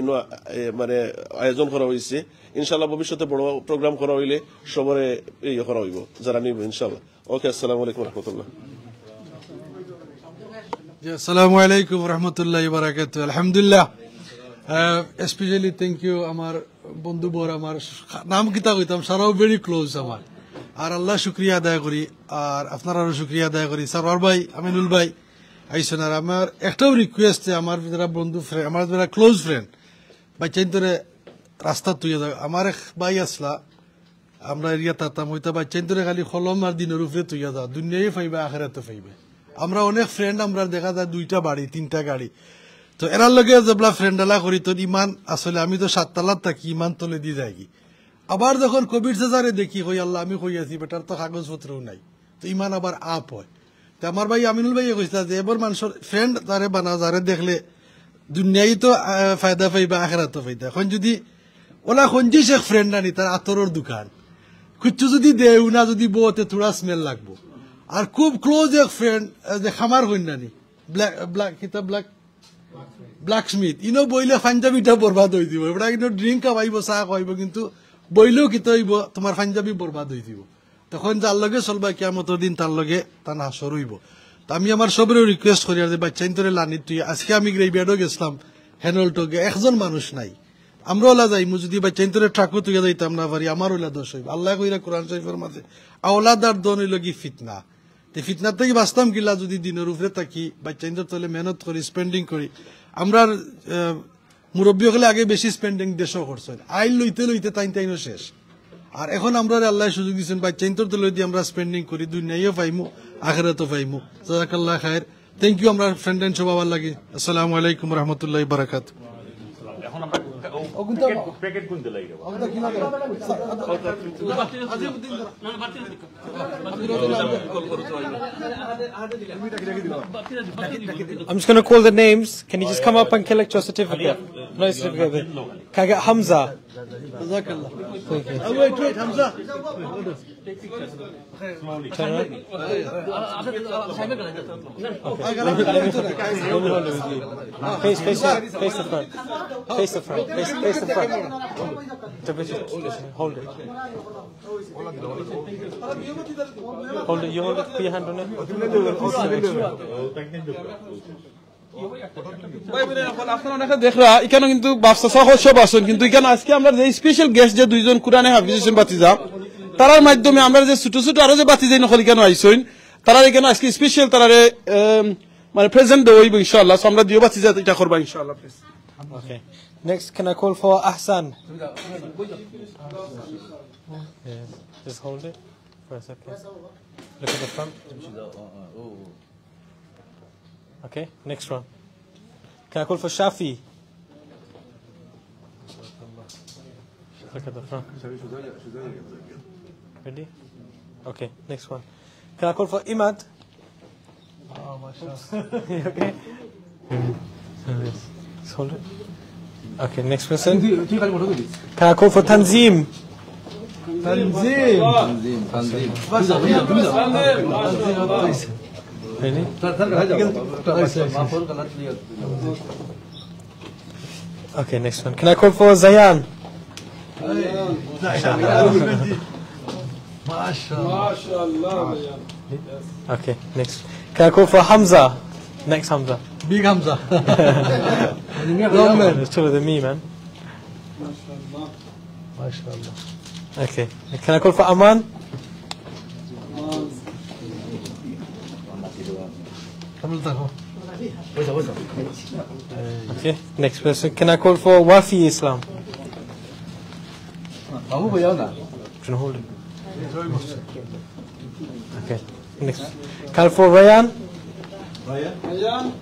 মানে আয়োজন করা হয়েছে। ইনশাল্লাহ ভবিষ্যতে বড় প্রোগ্রাম করা হইলে সবারে ইয়ে করা হইব যারা নিব ইনশাল্লাহ। ওকে, আসসালামু আলাইকুম রহমতুল্লাহ। আসসালামু আলাইকুম রহমতুল্লাহ বারাকাতুহু। আলহামদুলিল্লাহ, স্পেশালি থ্যাংক ইউ আমার বন্ধু বর, আমার নাম কিতা কইতাম সারাও ভেরি ক্লোজ আমার। আর আল্লাহ শুক্রিয়া আদায় করি, আর আপনারাও শুক্রিয়া আদায় করি। সরওয়ার ভাই, আমিনুল ভাই আইসেন। আর আমার একটাও রিকোয়েস্ট, আমার যারা বন্ধু ফ্রেন্ড, আমার যারা ক্লোজ ফ্রেন্ড বাচ্চাইন ধরে রাস্তা তুইয়া যাবে। আমার এক ভাই আসলা, আমরা এরিয়া তাতাম হইতা বাচ্চাইন ধরে খালি কলম আর দিনের উপরে তুইয়া যাওয়া, দুনিয়ায় ফাইবে আখেরাতে ফাইবে। আমরা অনেক ফ্রেন্ড, আমরা দেখা যায় 2টা বাড়ি 3টা গাড়ি, তো এরার লগে যেগুলা ফ্রেন্ডালা করি তো ইমান আসলে আমি তো 7 তলার থাকি, ইমান তলে দিয়ে যাই। আবার যখন কোভিড সেজারে দেখি কই আল্লাহ আমি কই আছি বেটার তো কাগজপত্রও নাই, তো ইমান আবার আপ হয়। তো আমার ভাই আমিনুল ভাই কইতা যে এবার মানুষের ফ্রেন্ড যারে বানা, যারে দেখলে দুনিয়ায় তো ফায়দা পাইবা আখেরাতও ফায়দা। এখন যদি ওলা খঞ্জিস এক ফ্রেন্ড আনি তার আতরের দোকান খুঁজছো যদি দেও না, যদি বউতে থোড়া স্মেল লাগবো। আর খুব ক্লোজ এক ফ্রেন্ড যে খামার কন্যানি ব্ল্যাক স্মিথ, ইনো বইলে পাঞ্জাবিটা বরবাদ হয়ে দিব। এবার কিন্তু ড্রিঙ্ক খাওয়াইব, চাহ খাওয়াইব, কিন্তু বইলেও কিতে হইব তোমার পাঞ্জাবি বরবাদ হয়ে দিব। তখন যার লগে চলবা কিয়ামতের দিন তার লগে তার হাসর হইব। তো আমি আমার সবেরও রিকোয়েস্ট করি আর যে বাচ্চাইন তোরে লানি তুই আজকে আমি গ্রেভিয়ার্ডও গেছিলাম হেনলটোকে, একজন মানুষ নাই, আমরা ওলা যাইমু। যদি বাচ্চাইন তোরে ট্রাকও তুই যাইতাম না পারি, আমার ওলা দোষ হইব। আল্লাহ কইরা কোরআন শরীফের মাঝে আওলাদার দন হইল কি ফিতনা, ফিতনার থেকে বাঁচতাম কিলা যদি দিনের উপরে থাকি বাচ্চাইনদের তলে মেহনত করি, স্পেন্ডিং করি। আমরা মুরব্বী হলে আগে বেশি স্পেন্ডিং দেশও করছেন, আইল লইতে লইতে তাইনও শেষ। আর এখন আমরা আল্লাহ সুযোগ দিচ্ছেন বাচ্চাইনদের তলে যদি আমরা স্পেন্ডিং করি, দুনিয়াও পাইমু আখিরাতও পাইমু। জাযাকাল্লাহ খায়ের, থ্যাংক ইউ। আমরা ফ্রেন্ড এন্ড সব আবার লাগে। আসসালামু আলাইকুম রহমতুল্লাহ বারাকাতুহু। এখন আমরা প্যাকেট কোনতে লাগে I'm just going to call the names. Can you just come up and collect your certificate? No certificate. Can I get Hamza? Jazakallah. Thank you. Oh, wait, Hamza. Turn around. Face the front. Face the front. Face the front. Hold it. Hold it. You hold it. Put your hand on it. দেখরা এখানে কিন্তু বাচ্চা সব আছেন, কিন্তু এখানে আজকে আমরা যে স্পেশাল গেস্ট যে 2জন কোরআনে হাফিজ বাতিজা, তারার মাধ্যমে আমরা যে ছোট ছোট আরো যে বাতিজাই নকল এখানে আইসইন, তারা এখানে আজকে স্পেশাল তারারে মানে প্রেজেন্ট দেব ইনশাআল্লাহ। আমরা দিও বাতিজা এটা করবা ইনশাআল্লাহ। Please. Okay. Next, can I call for Ahsan? Yeah, just hold it for a second. Look at the front. Okay, next one. Can I call for Shafi? Look at the front. Ready? Okay, next one. Can I call for Imad? Oh, mashallah. Okay. Let's hold it. Okay, next person. Can I call for Tanzim? Tanzim. Really? Okay, next one. Can I call for Zayan? MashaAllah. Okay, next. Can I call for Hamza? Next Hamza. Big Hamza. It's taller than me, man. MashaAllah. Okay. Can I call for Aman? Okay. Next person. Can I call for Wafi Islam? Can I hold it? Okay. Next. Can I call for Ryan? Ryan.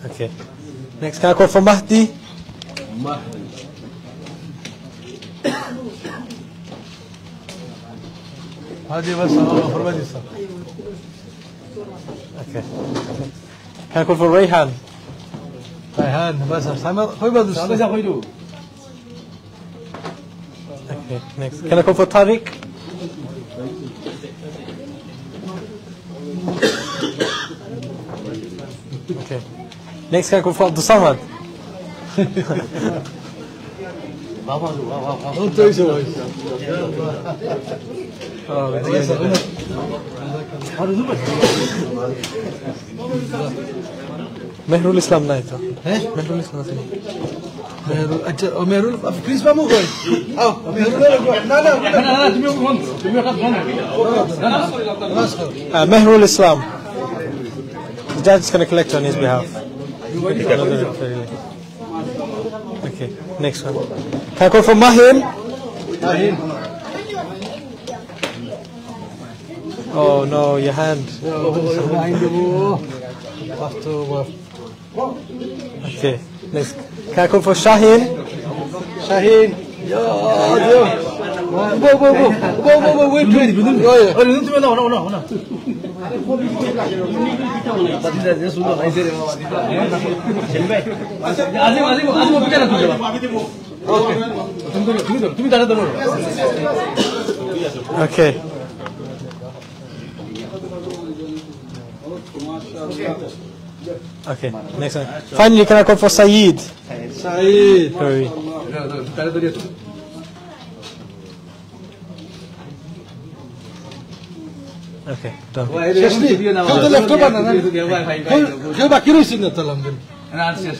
Okay. Next, can I call for Mahdi? Okay. Can I call for Rayhan? Okay, next. Can I call for Tariq? Okay. Next, can I call for Abdul Samad? Mehrul Islam na ito. Mehrul Islam na Mehrul, please pa mo ko. Mehrul Islam. The judge is going to collect on his behalf. Okay, next one. Can I call for Mahim? Oh no, your hand. Okay, next. Can I call for Shaheen? Shaheen. Okay. Okay, next one. Finally, can I call for Saeed? Saeed. Hurry. Okay, done.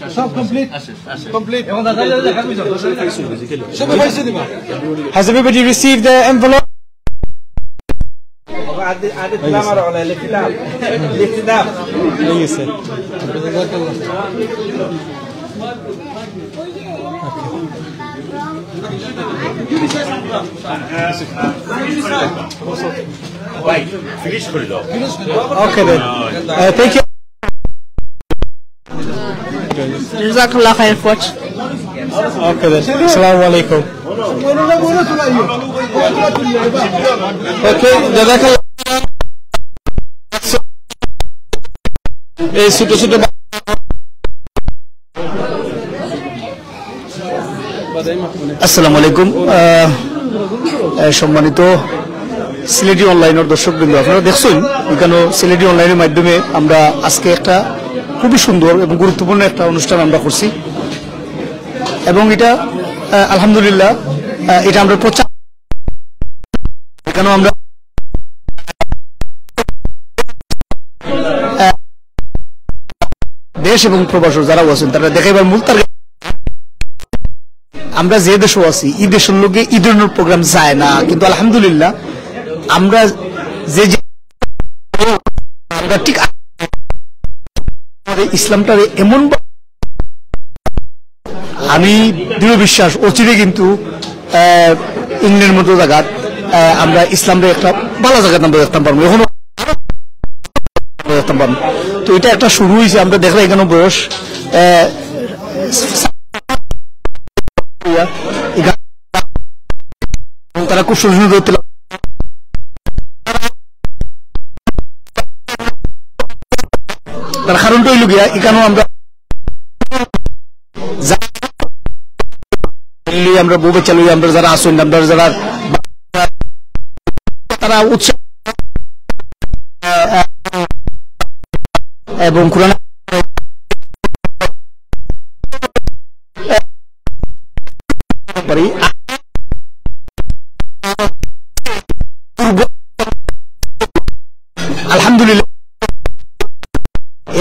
Sub complete. Complete. Has everybody received the envelope? Okay then. Thank you. Jazakallah khair for watching. Okay then. Assalamu alaikum. Okay, Jazakallah. Suto আসসালামু আলাইকুম সম্মানিত সিলেটি অনলাইনের দর্শকবৃন্দ, আপনারা দেখছেন এখানে সিলেটি অনলাইনের মাধ্যমে আমরা আজকে একটা খুবই সুন্দর এবং গুরুত্বপূর্ণ একটা অনুষ্ঠান আমরা করছি এবং এটা আলহামদুলিল্লাহ এটা আমরা প্রচার এখানে আমরা দেশ এবং প্রবাসী যারা আছেন তারা দেখাইবার মূল টার্গেট আমরা যে দেশে আছি এই দেশের লোকে ঈদের প্রোগ্রাম যায় না, কিন্তু আলহামদুলিল্লাহ আমরা যে ঠিক ইসলামটারে এমন আমি দৃঢ় বিশ্বাস অচিরে কিন্তু ইংল্যান্ডের মতো জায়গা আমরা ইসলামের একটা ভালো জায়গা আমরা দেখতে পারবো এখনো দেখতে পারবো। তো এটা একটা শুরু হয়েছে আমরা দেখলাম এখানে বয়স তারা খুব সুন্দর করতে তার কারণটা হইল গিয়া এখানেও আমরা আমরা বউ বাচ্চা লই আমরা যারা আসুন আমরা যারা তারা উৎসাহ এবং কোরআন আলহামদুলিল্লাহ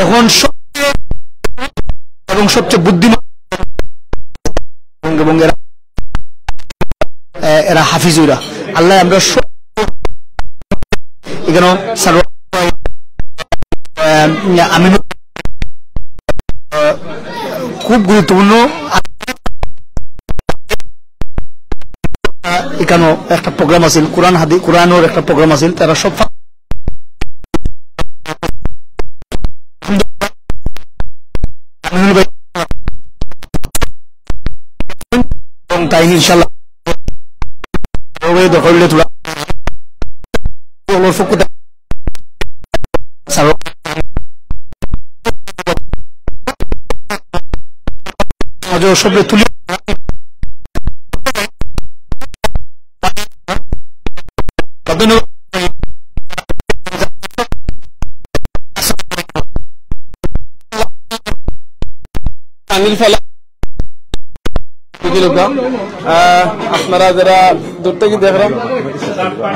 এখন এবং সবচেয়ে বুদ্ধিমান এবং এরা হাফিজুরা আল্লাহ আমরা এখানে আমি খুব গুরুত্বপূর্ণ এখানে একটা প্রোগ্রাম আছে কোরআনের একটা প্রোগ্রাম আছে তারা সব তাই ইনশাল্লাহ দখলে তোলা সবরে তুলি আপনারা যারা দূর থেকে দেখলাম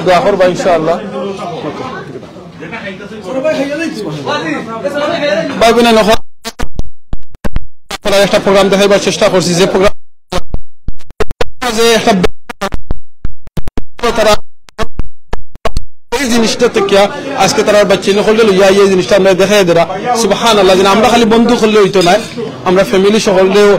দোয়া করবা ইনশাআল্লাহ। একটা প্রোগ্রাম দেখাইবার চেষ্টা করছি যে প্রোগ্রাম একটা তারা এই জিনিসটা থেকে আজকে তারা বাচ্চা করলে লইয়া এই জিনিসটা আমরা দেখাই দেরা সুবহানাল্লাহ। যেন আমরা খালি বন্ধু করলে হইতো না, আমরা ফ্যামিলি সকলেও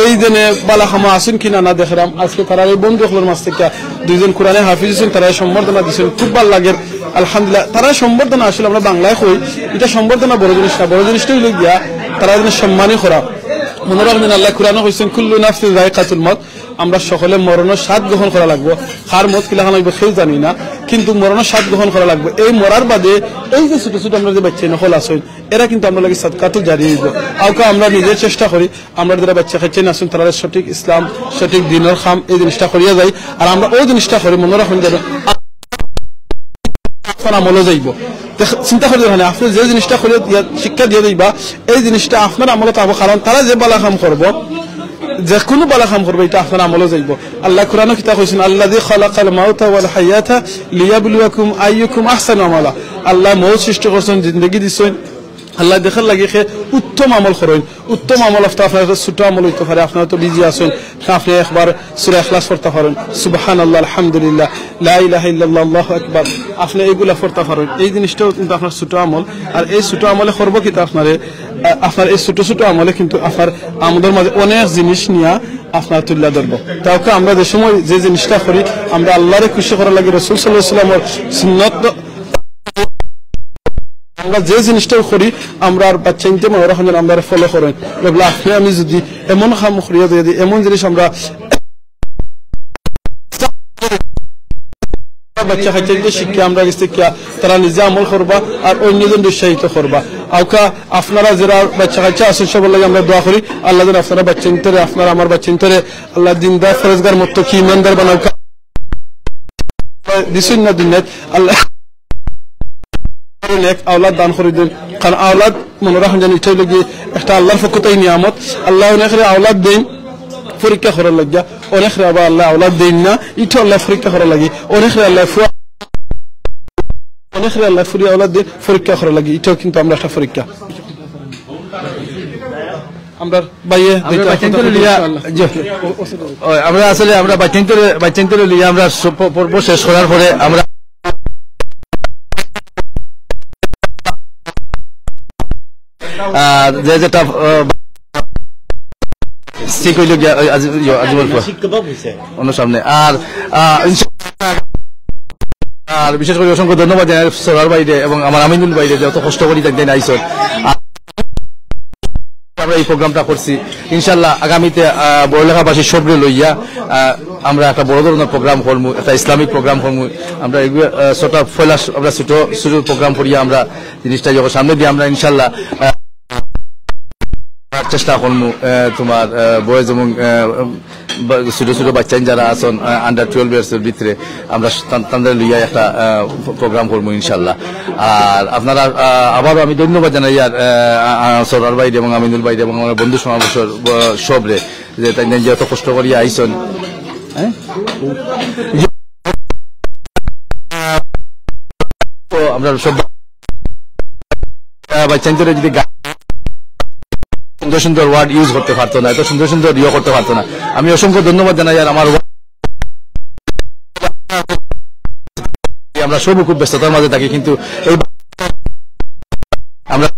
এই দিনে বালা খামা আসুন কিনা না দেখলাম। আজকে তারা এই বন্ধু সকলের মাঝ থেকে দুইজন কোরআনে হাফিজ হয়েছেন, তারা সম্বর্ধনা দিচ্ছেন, খুব ভালো লাগে আলহামদুলিল্লাহ। তারা সম্বর্ধনা আসলে আমরা বাংলায় কই এটা সম্বর্ধনা বড় জিনিস না, বড় জিনিসটা হইল গিয়া তারা যেন সম্মানই করা। মনে রাখবেন আল্লাহ কোরআনে কইছেন কুল্লু নাফসিন যায়কাতুল মউত, আমরা সকলে মরণের স্বাদ গ্রহণ করা লাগবো। কার মত কিলাখান হইব কেউ জানি না, কিন্তু মরণের স্বাদ গ্রহণ করা লাগবে। এই মরার বাদে এই যে ছোট ছোট আমরা যে বাচ্চা নকল আসুন এরা কিন্তু আমরা লাগে সাদকাতুল জারিয়া হইব। আউকা আমরা নিজের চেষ্টা করি আমরা যারা বাচ্চা খাচ্ছেন আসুন তারা সঠিক ইসলাম সঠিক দিনের খাম এই জিনিসটা করিয়া যাই। আর আমরা ওই জিনিসটা করি মনে রাখুন যেন আমলে যাইব। চিন্তা করে দেখেন আপনি যে জিনিসটা করে শিক্ষা দিয়ে দিবা এই জিনিসটা আপনার আমলে পাবো, কারণ তারা যে বালা কাম করবো যে কোনো বালা কাম করবে এটা আপনার আমলে যাইব। আল্লাহ কোরআনে কিতাব কইছেন আল্লাযী খালাকাল মাউতা ওয়াল হায়াতা লিয়াবলুয়াকুম আইয়ুকুম আহসানু আমালা। আল্লাহ মৌত সৃষ্টি করছেন, জিন্দেগি দিছেন, আল্লাহ দেখার লাগে উত্তম আমল করেন। উত্তম আমল আপনার ছোট আমল হইতে পারে, আপনার তো বিজি আছেন আপনি একবার সূরা ইখলাস পড়তে পারেন, সুবহানাল্লাহ আলহামদুলিল্লাহ লা ইলাহা ইল্লাল্লাহ আল্লাহু আকবার, আপনি এইগুলা পড়তে পারেন। এই জিনিসটাও কিন্তু আপনার ছোট আমল। আর এই ছোট আমলে করব কিন্তু আপনার এই ছোট ছোট আমলে কিন্তু আপনার আমাদের মাঝে অনেক জিনিস নিয়ে আপনার তুল্লা ধরবো। তাওকে আমরা যে সময় যে জিনিসটা করি আমরা আল্লাহরে খুশি করার লাগে রাসূল সাল্লাল্লাহু আলাইহি ওয়াসাল্লামের সুন্নাত আমরা যে জিনিসটাও করি আমরা আর বাচ্চা নিতে মনে রাখেন আমরা ফলো করেন। আপনি আমি যদি এমন খাম করিয়া দিয়ে এমন জিনিস আমরা বাচ্চা খাইতে শিক্ষা আমরা শিক্ষা তারা নিজে আমল করবা আর অন্যজন উৎসাহিত করবা। আউকা আপনারা যারা বাচ্চা কাচ্চা আসেন সবার লাগে আমরা দোয়া করি আল্লাহ যেন আপনারা বাচ্চা নিতে আপনারা আমার বাচ্চা নিতে আল্লাহ দিনদার ফরেজগার মতো কি ইমানদার বানাও দিছেন না দুনিয়াত আল্লাহ আওলাদ দান করে দেন। কারণ আওলাদ মনে রাখেন যেন ইচ্ছা লাগি একটা আল্লাহর পক্ষ থেকে নিয়ামত। আল্লাহ অনেক আওলাদ দেন পরীক্ষা করার লাগিয়া, অনেক আবার আল্লাহ আওলাদ দেন না ইটা আল্লাহ পরীক্ষা করার লাগি, অনেক আল্লাহ ফুরি আওলাদ দেন পরীক্ষা করার লাগি, এটাও কিন্তু আমরা একটা পরীক্ষা। আমরা বাইয়ে আমরা আসলে আমরা বাচ্চান্তরে লিয়ে আমরা পর্ব শেষ করার পরে আমরা আর যে যেটা ঠিক হইল গিয়া অন্য সামনে আর আর বিশেষ করে অসংখ্য ধন্যবাদ জানাই সরার বাইরে এবং আমার আমিনুল বাইরে যত কষ্ট করি তাই আইসন আমরা এই প্রোগ্রামটা করছি ইনশাল্লাহ আগামীতে বড়লেখাবাসী সবরে লইয়া আমরা একটা বড় ধরনের প্রোগ্রাম করবো একটা ইসলামিক প্রোগ্রাম করবো আমরা এগুলো ছোট ফয়লা আমরা ছোট ছোট প্রোগ্রাম করিয়া আমরা জিনিসটা যখন সামনে দিয়ে আমরা ইনশাল্লাহ চেষ্টা করবো তোমার বয়স এবং ছোট ছোট বাচ্চা যারা আছেন আন্ডার 12 ইয়ার্সের ভিতরে আমরা তাদের লইয়া একটা প্রোগ্রাম করবো ইনশাল্লাহ আর আপনারা আবারও আমি ধন্যবাদ জানাই আর সরার বাইরে এবং আমিনুল বাইরে এবং আমার বন্ধু সমাবেশের সবরে যে তাই যত কষ্ট করিয়া আইসন আমরা সব বাচ্চা যদি সুন্দর সুন্দর ওয়ার্ড ইউজ করতে পারতো না এত সুন্দর সুন্দর ইয়ে করতে পারতো না আমি অসংখ্য ধন্যবাদ জানাই আর আমার আমরা সবই খুব ব্যস্ততার মাঝে থাকি কিন্তু এই আমরা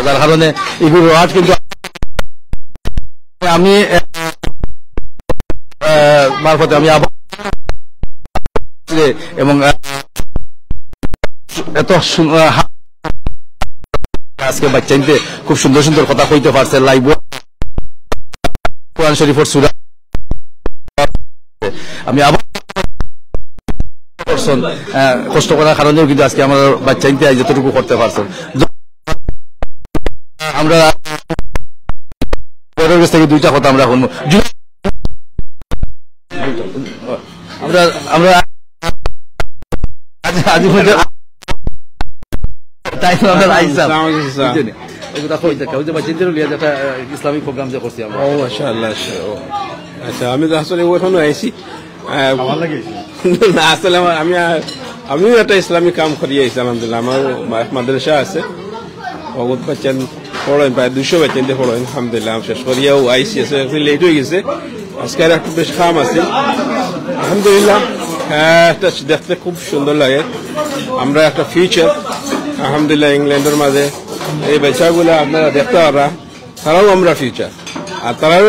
যার কারণে এগুলো ওয়ার্ড কিন্তু আমি মারফতে আমি আবার এবং এত আজকে বাচ্চাইতে খুব সুন্দর সুন্দর কথা কইতে পারছে লাইভ কোরআন শরীফের সূরা আমি আবার কষ্ট করার কারণেও কিন্তু আজকে আমার বাচ্চাইতে যতটুকু করতে পারছেন আমরা পরের কাছ থেকে দুইটা কথা আমরা শুনবো আমরা আমরা আজ ইসলামিক প্রোগ্রাম যে করছি আমরা আচ্ছা আমি তো আসলে ওখানে আইছি আসলে আমিও একটা ইসলামিক কাম করি আইছি আলহামদুলিল্লাহ আমার মাদ্রাসা আছে বহুত বাচ্চা পড়েন প্রায় 200 বাচ্চা পড়েন আলহামদুলিল্লাহ শেষ করিয়াও আইসি আছে লেট হয়ে গেছে আজকে আর একটু বেশ কাম আছে আলহামদুলিল্লাহ দেখতে খুব সুন্দর লাগে আমরা একটা ফিউচার আলহামদুলিল্লাহ ইংল্যান্ডের মাঝে এই বাচ্চাগুলো আপনারা দেখতে পারা তারাও আমরা ফিউচার আর তারাও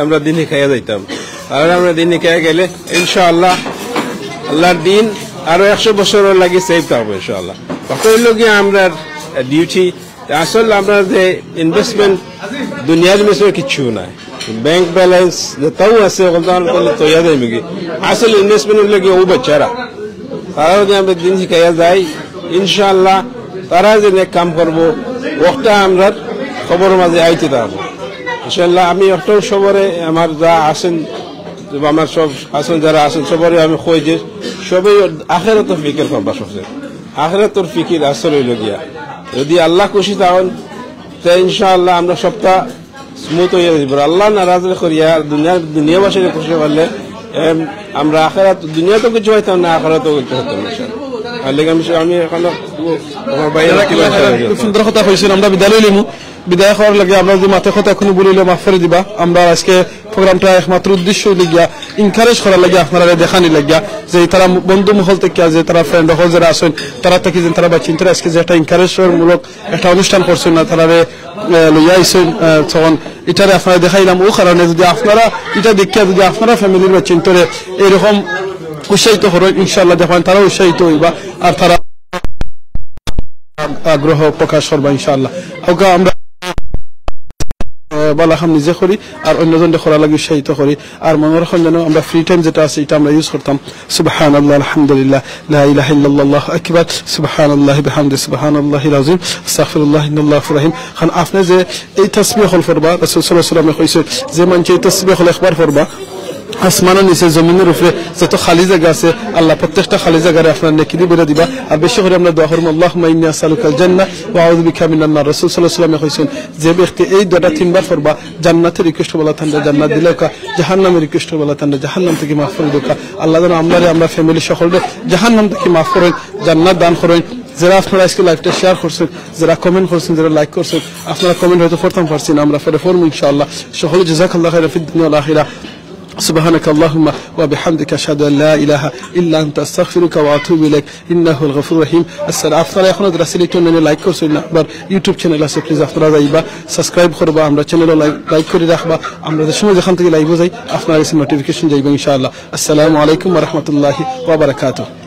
আমরা দিন খাইয়া যাইতাম তারাও আমরা দিন খাইয়া গেলে ইনশাআল্লাহ আল্লাহর দিন আরো 100 বছরের লাগে সেভ থাকবো ইনশাআল্লাহ তখন লোকে আমরা ডিউটি আসলে আমরা যে ইনভেস্টমেন্ট দুনিয়ার মেসে কিছু নাই ব্যাংক ব্যালেন্স যেটাও আছে ওগুলো তৈরি দেয় নাকি আসলে ইনভেস্টমেন্টের লাগে ও বাচ্চারা তারাও যদি আমরা দিন শিখাইয়া যাই ইনশাআল্লাহ তারা যে কাম করবো ওটা আমরা খবরের মাঝে আইতে থাকবো ইনশাআল্লাহ আমি একটাও সবরে আমার যা আসেন আমার সব আসেন যারা আসেন সবরে আমি কই যে সবাই আখিরাত ফিকির করবা সবচেয়ে আখিরাতের ফিকির আসলে হইল গিয়া যদি আল্লাহ খুশি থাকেন তাই ইনশাআল্লাহ আমরা সবটা স্মুথ হয়ে যাব আল্লাহ নারাজ করিয়া দুনিয়াবাসীর খুশি করলে আমরা আখিরাত দুনিয়া তো কিছু হইতাম না আখিরাতও কিছু হইতাম না আমি এখন আমার বাইরে খুব সুন্দর কথা কইছেন আমরা বিদ্যালয় লিমু বিদায় হওয়ার লাগে আমরা যে মাথা কথা এখনো বলিলে মাফ করে দিবা আমরা আজকে প্রোগ্রামটা একমাত্র উদ্দেশ্য লাগিয়া ইনকারেজ করার লাগে আপনারা দেখানি লাগিয়া যে তারা বন্ধু মহল থেকে যে তারা ফ্রেন্ড হল যারা আসেন তারা থেকে যে তারা বাচ্চা আজকে যে একটা ইনকারেজমূলক একটা অনুষ্ঠান করছেন না তারা লইয়া আইসেন তখন এটারে আপনারা দেখাইলাম ও কারণে যদি আপনারা এটা দেখিয়া যদি আপনারা ফ্যামিলির বাচ্চা এরকম উৎসাহিত হবেন ইনশাআল্লাহ দেখেন তারা উৎসাহিত হইবা আর তারা আগ্রহ প্রকাশ করবা ইনশাআল্লাহ আমরা বালাখাম নিজে করি আর অন্যজনকে করা লাগে উৎসাহিত করি আর মনে রাখুন যেন আমরা ফ্রি টাইম যেটা আছে এটা আমরা ইউজ করতাম সুবহানাল্লাহ আলহামদুলিল্লাহ লা ইলাহা ইল্লাল্লাহ আল্লাহু আকবার সুবহানাল্লাহি বিহামদি সুবহানাল্লাহিল আযীম আস্তাগফিরুল্লাহ ইন্নাল্লাহু রাহিম খান আপনি যে এই তাসবিহ হল ফরবা রাসূল সাল্লাল্লাহু আলাইহি ওয়াসাল্লাম কইছে যে মানুষ এই তাসবিহ হল একবার ফরবা আসমানের নিচে জমিনের উপরে যত খালি জায়গা আছে আল্লাহ প্রত্যেকটা খালি জায়গায় আপনার নেকি দিয়ে বেড়ে দিবা আর বেশি করে আমরা দোয়া করব আল্লাহুম্মা ইন্নী আসআলুকাল জান্নাহ ওয়া আউযু বিকা মিনান নার রাসূল সাল্লাল্লাহু আলাইহি ওয়াসাল্লাম কইছেন যে ব্যক্তি এই দুটো তিনবার পড়বা জান্নাতের রিকোয়েস্ট বলা থানলে জান্নাত দিলেকা জাহান্নামের রিকোয়েস্ট বলা থানলে জাহান্নাম থেকে মাফ করে দেকা আল্লাহ যেন আমরা ফ্যামিলি সকলকে জাহান্নাম থেকে মাফ করেন জান্নাত দান করেন যারা আপনারা আজকে লাইভটা শেয়ার করছেন যারা কমেন্ট করছেন যারা লাইক করছেন আপনারা কমেন্ট হয়তো পড়তাম পারছেন আমরা পরে পড়ব ইনশাআল্লাহ সকলে জাযাকাল্লাহু খাইরান ফিদ দুনিয়া ওয়াল আখিরাহ سبحانك اللهم وبحمدك أشهد أن لا إله إلا أنت أستغفرك وأتوب إليك إنه الغفور الرحيم السلام আপনারা এখন রাসূলুল্লাহ নে লাইক করছেন না আবার ইউটিউব চ্যানেল আছে প্লিজ আপনারা যাইবা সাবস্ক্রাইব করবা আমরা চ্যানেল লাইক করে রাখবা আমরা যে সময় যখন থেকে লাইভ যাই আপনারা এসে নোটিফিকেশন যাইবা ইনশাআল্লাহ আসসালামু আলাইকুম ওয়া রাহমাতুল্লাহি ওয়া বারাকাতুহু